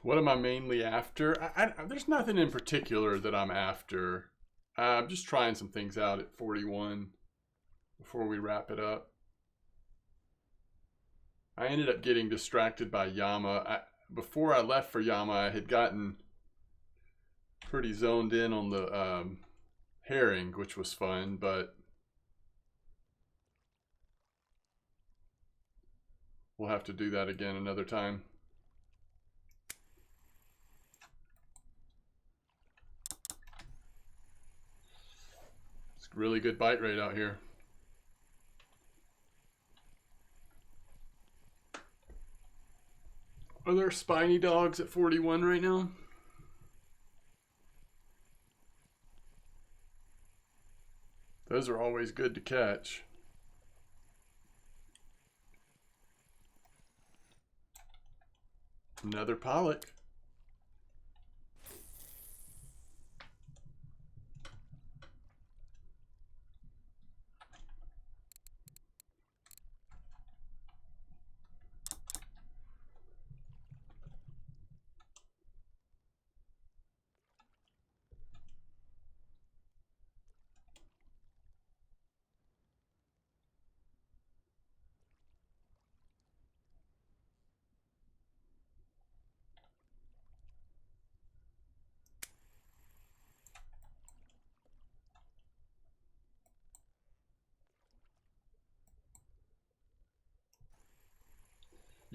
What am I mainly after? There's nothing in particular that I'm after. I'm just trying some things out at 41 before we wrap it up. I ended up getting distracted by Yama. Before I left for Yama, I had gotten pretty zoned in on the herring, which was fun, but we'll have to do that again another time. It's a really good bite rate out here. Are there spiny dogs at 41 right now? Those are always good to catch. Another pollock.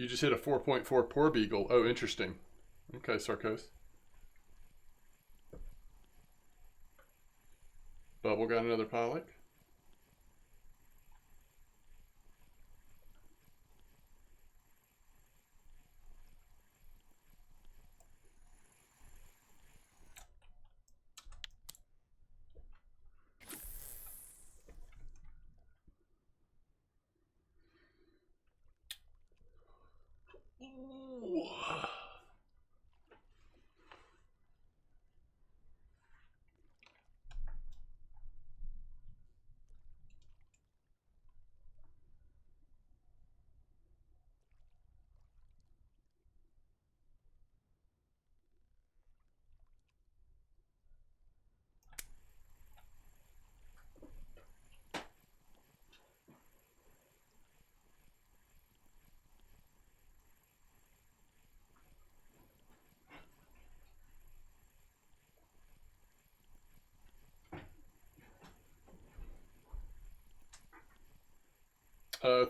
You just hit a 4.4 poor beagle. Oh, interesting. Okay, Sarkos. Bubble got another pollock. Ooh.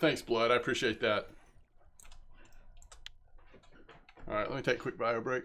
Thanks, Blood. I appreciate that. All right, let me take a quick bio break.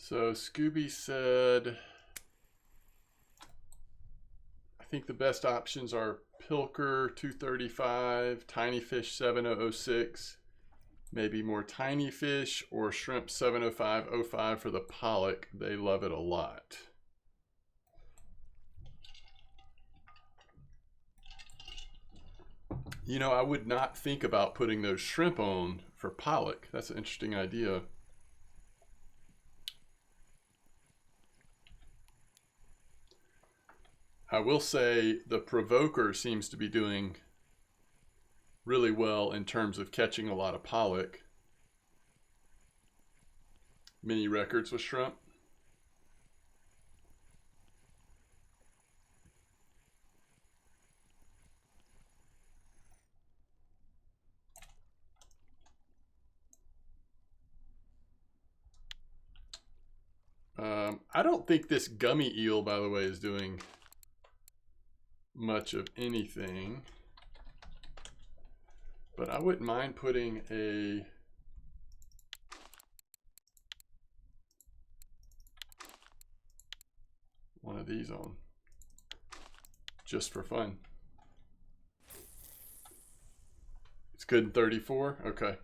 So Scooby said, I think the best options are Pilker 235, Tiny Fish 7006, maybe more Tiny Fish, or Shrimp 70505 for the pollock. They love it a lot. You know, I would not think about putting those shrimp on for pollock. That's an interesting idea. I will say the provoker seems to be doing really well in terms of catching a lot of pollock. Mini records with shrimp. I don't think this gummy eel, by the way, is doing much of anything. But I wouldn't mind putting one of these on just for fun. It's good in 34? Okay.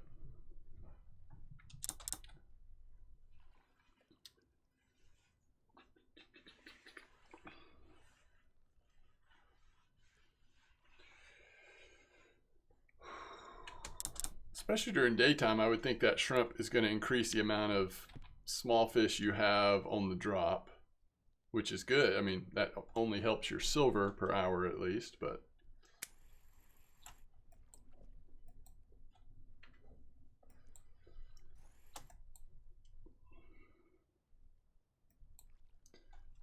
Especially during daytime, I would think that shrimp is going to increase the amount of small fish you have on the drop, which is good. I mean, that only helps your silver per hour at least, but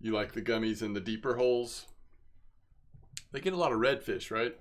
you like the gummies in the deeper holes? They get a lot of redfish, right?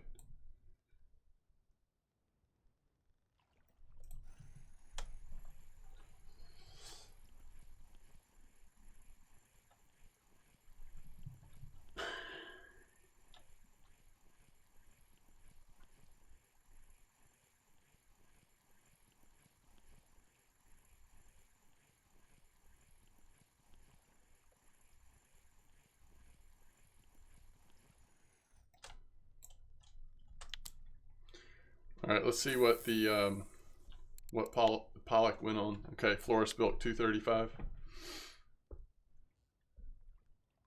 All right, let's see what the what pollock went on. Okay, Florist Bilk 235.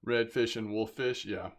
Redfish and wolffish, yeah.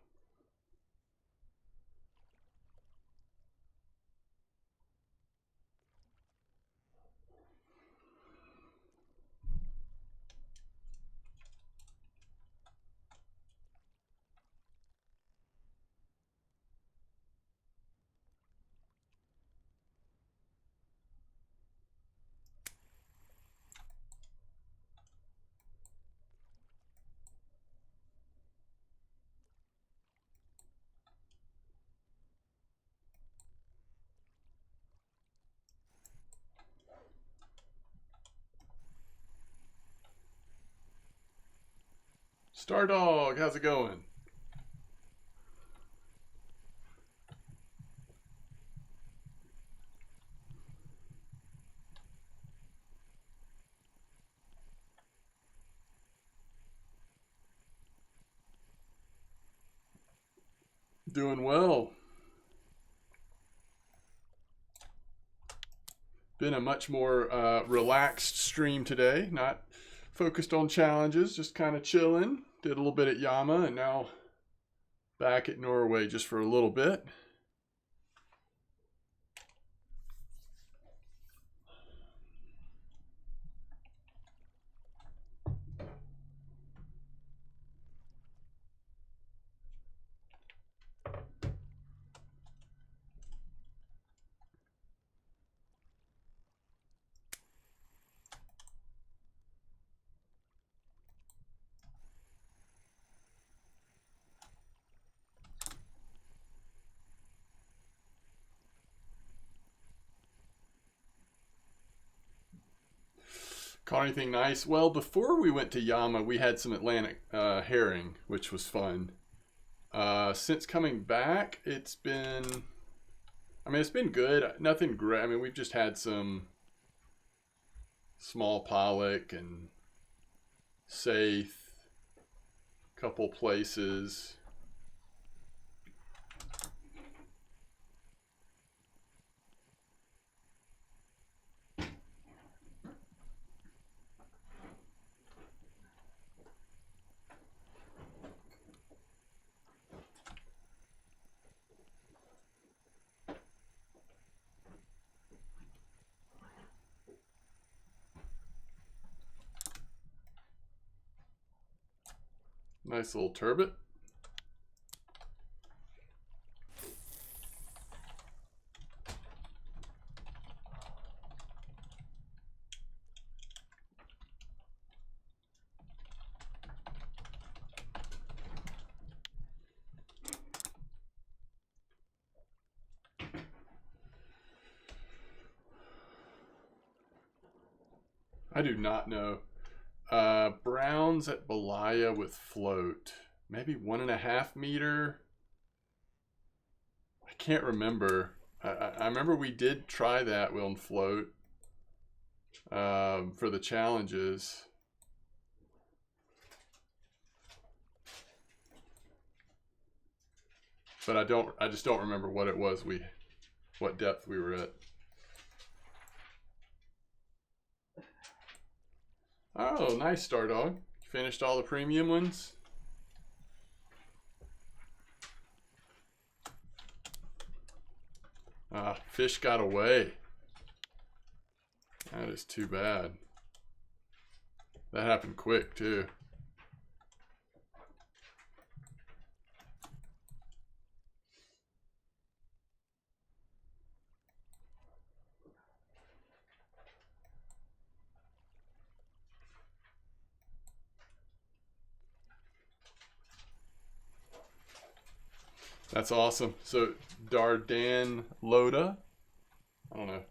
Star Dog, how's it going? Doing well. Been a much more relaxed stream today, not focused on challenges, just kind of chilling. Did a little bit at Yama and now back at Norway just for a little bit. Caught anything nice? Well, before we went to Yama, we had some Atlantic herring, which was fun. Since coming back, it's been, I mean, it's been good. Nothing great. I mean, we've just had some small pollock and saithe, couple places. Nice little turbot. I do not know. Browns at Belaya with float. Maybe 1.5 meter. I can't remember. I remember we did try that on float for the challenges. But I just don't remember what it was what depth we were at. Oh, nice, Star Dog. Finished all the premium ones. Fish got away. That is too bad. That happened quick, too. That's awesome. So, Dardan Loda. I don't know.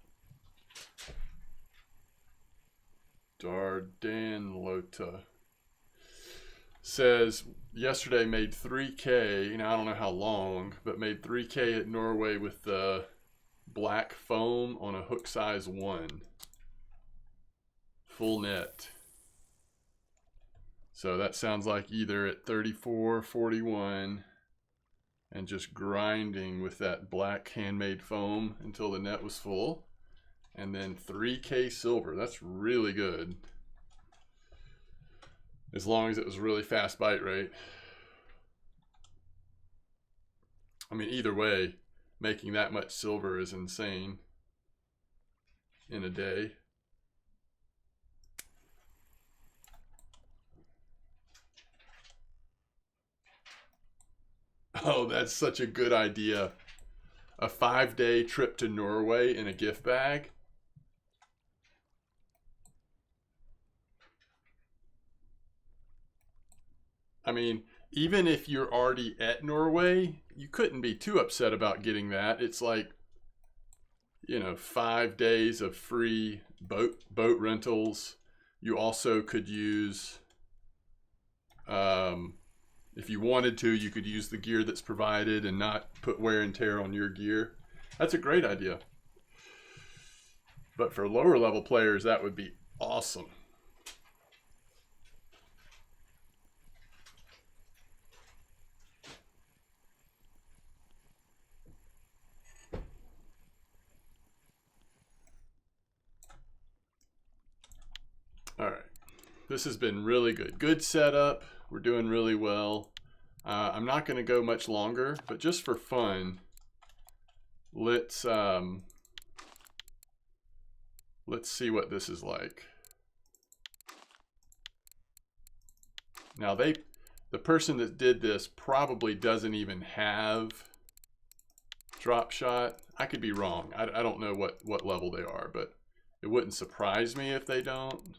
Dardan Lota says yesterday made 3K. Now I don't know how long, but made 3K at Norway with the black foam on a hook size 1. Full net. So that sounds like either at 34, 41, and just grinding with that black handmade foam until the net was full. And then 3K silver. That's really good. As long as it was really fast bite rate. I mean, either way, making that much silver is insane in a day. Oh, that's such a good idea. A 5-day trip to Norway in a gift bag. I mean, even if you're already at Norway, you couldn't be too upset about getting that. It's like, 5 days of free boat rentals. You also could use, if you wanted to, you could use the gear that's provided and not put wear and tear on your gear. That's a great idea. But for lower level players, that would be awesome. All right, this has been really good. Good setup. We're doing really well. I'm not going to go much longer, but just for fun, let's see what this is like. Now the person that did this probably doesn't even have drop shot. I could be wrong. I don't know what level they are, but it wouldn't surprise me if they don't.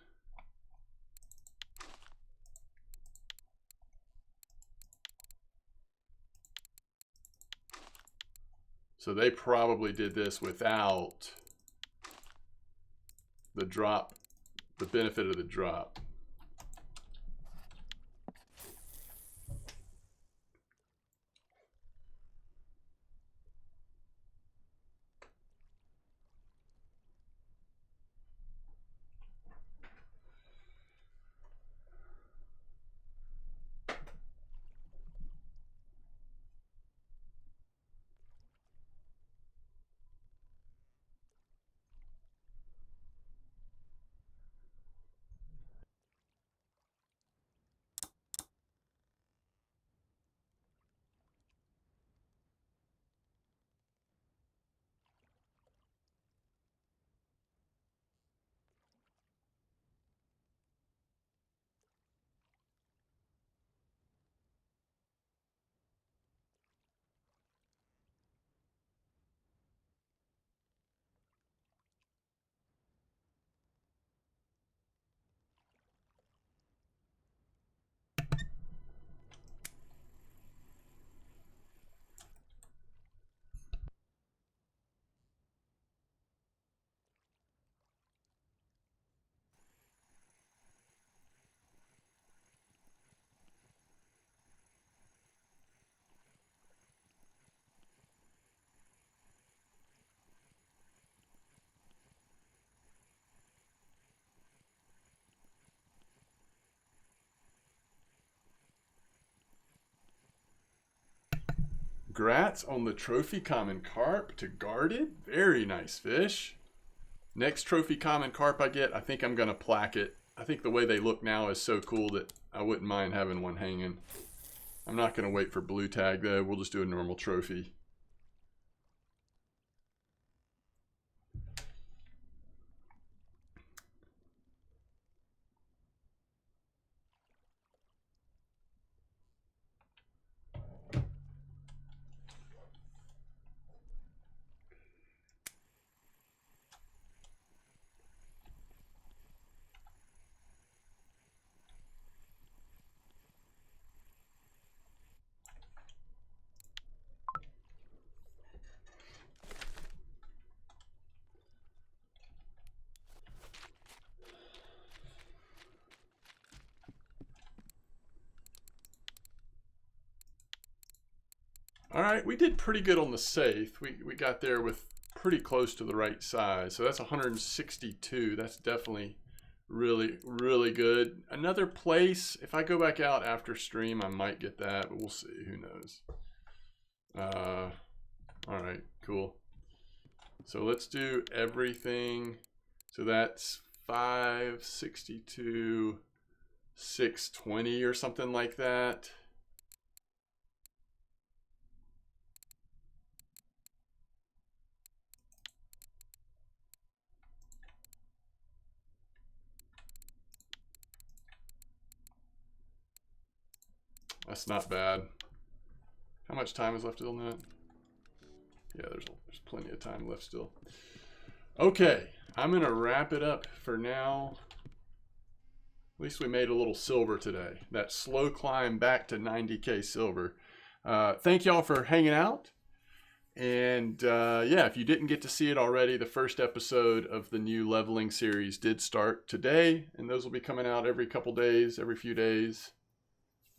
So they probably did this without the drop, the benefit of the drop. congrats on the trophy common carp to guarded. Very nice fish. Next trophy common carp I get, I think I'm going to plaque it. I think the way they look now is so cool that I wouldn't mind having one hanging. I'm not going to wait for blue tag though. We'll just do a normal trophy. All right, we did pretty good on the safe. We got there with pretty close to the right size. So that's 162. That's definitely really, really good. Another place, if I go back out after stream, I might get that, but we'll see. Who knows? All right, cool. So let's do everything. So that's 562, 620 or something like that. That's not bad. How much time is left on that? Yeah, there's plenty of time left still. Okay, I'm gonna wrap it up for now. At least we made a little silver today. That slow climb back to 90K silver. Thank y'all for hanging out. And yeah, if you didn't get to see it already, the first episode of the new leveling series did start today, and those will be coming out every couple days, every few days.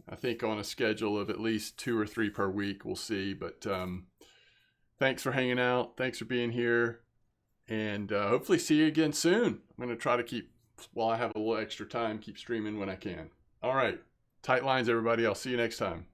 I think on a schedule of at least 2 or 3 per week. We'll see. But thanks for hanging out. Thanks for being here. And hopefully see you again soon. I'm going to try to keep, while I have a little extra time, keep streaming when I can. All right. Tight lines, everybody. I'll see you next time.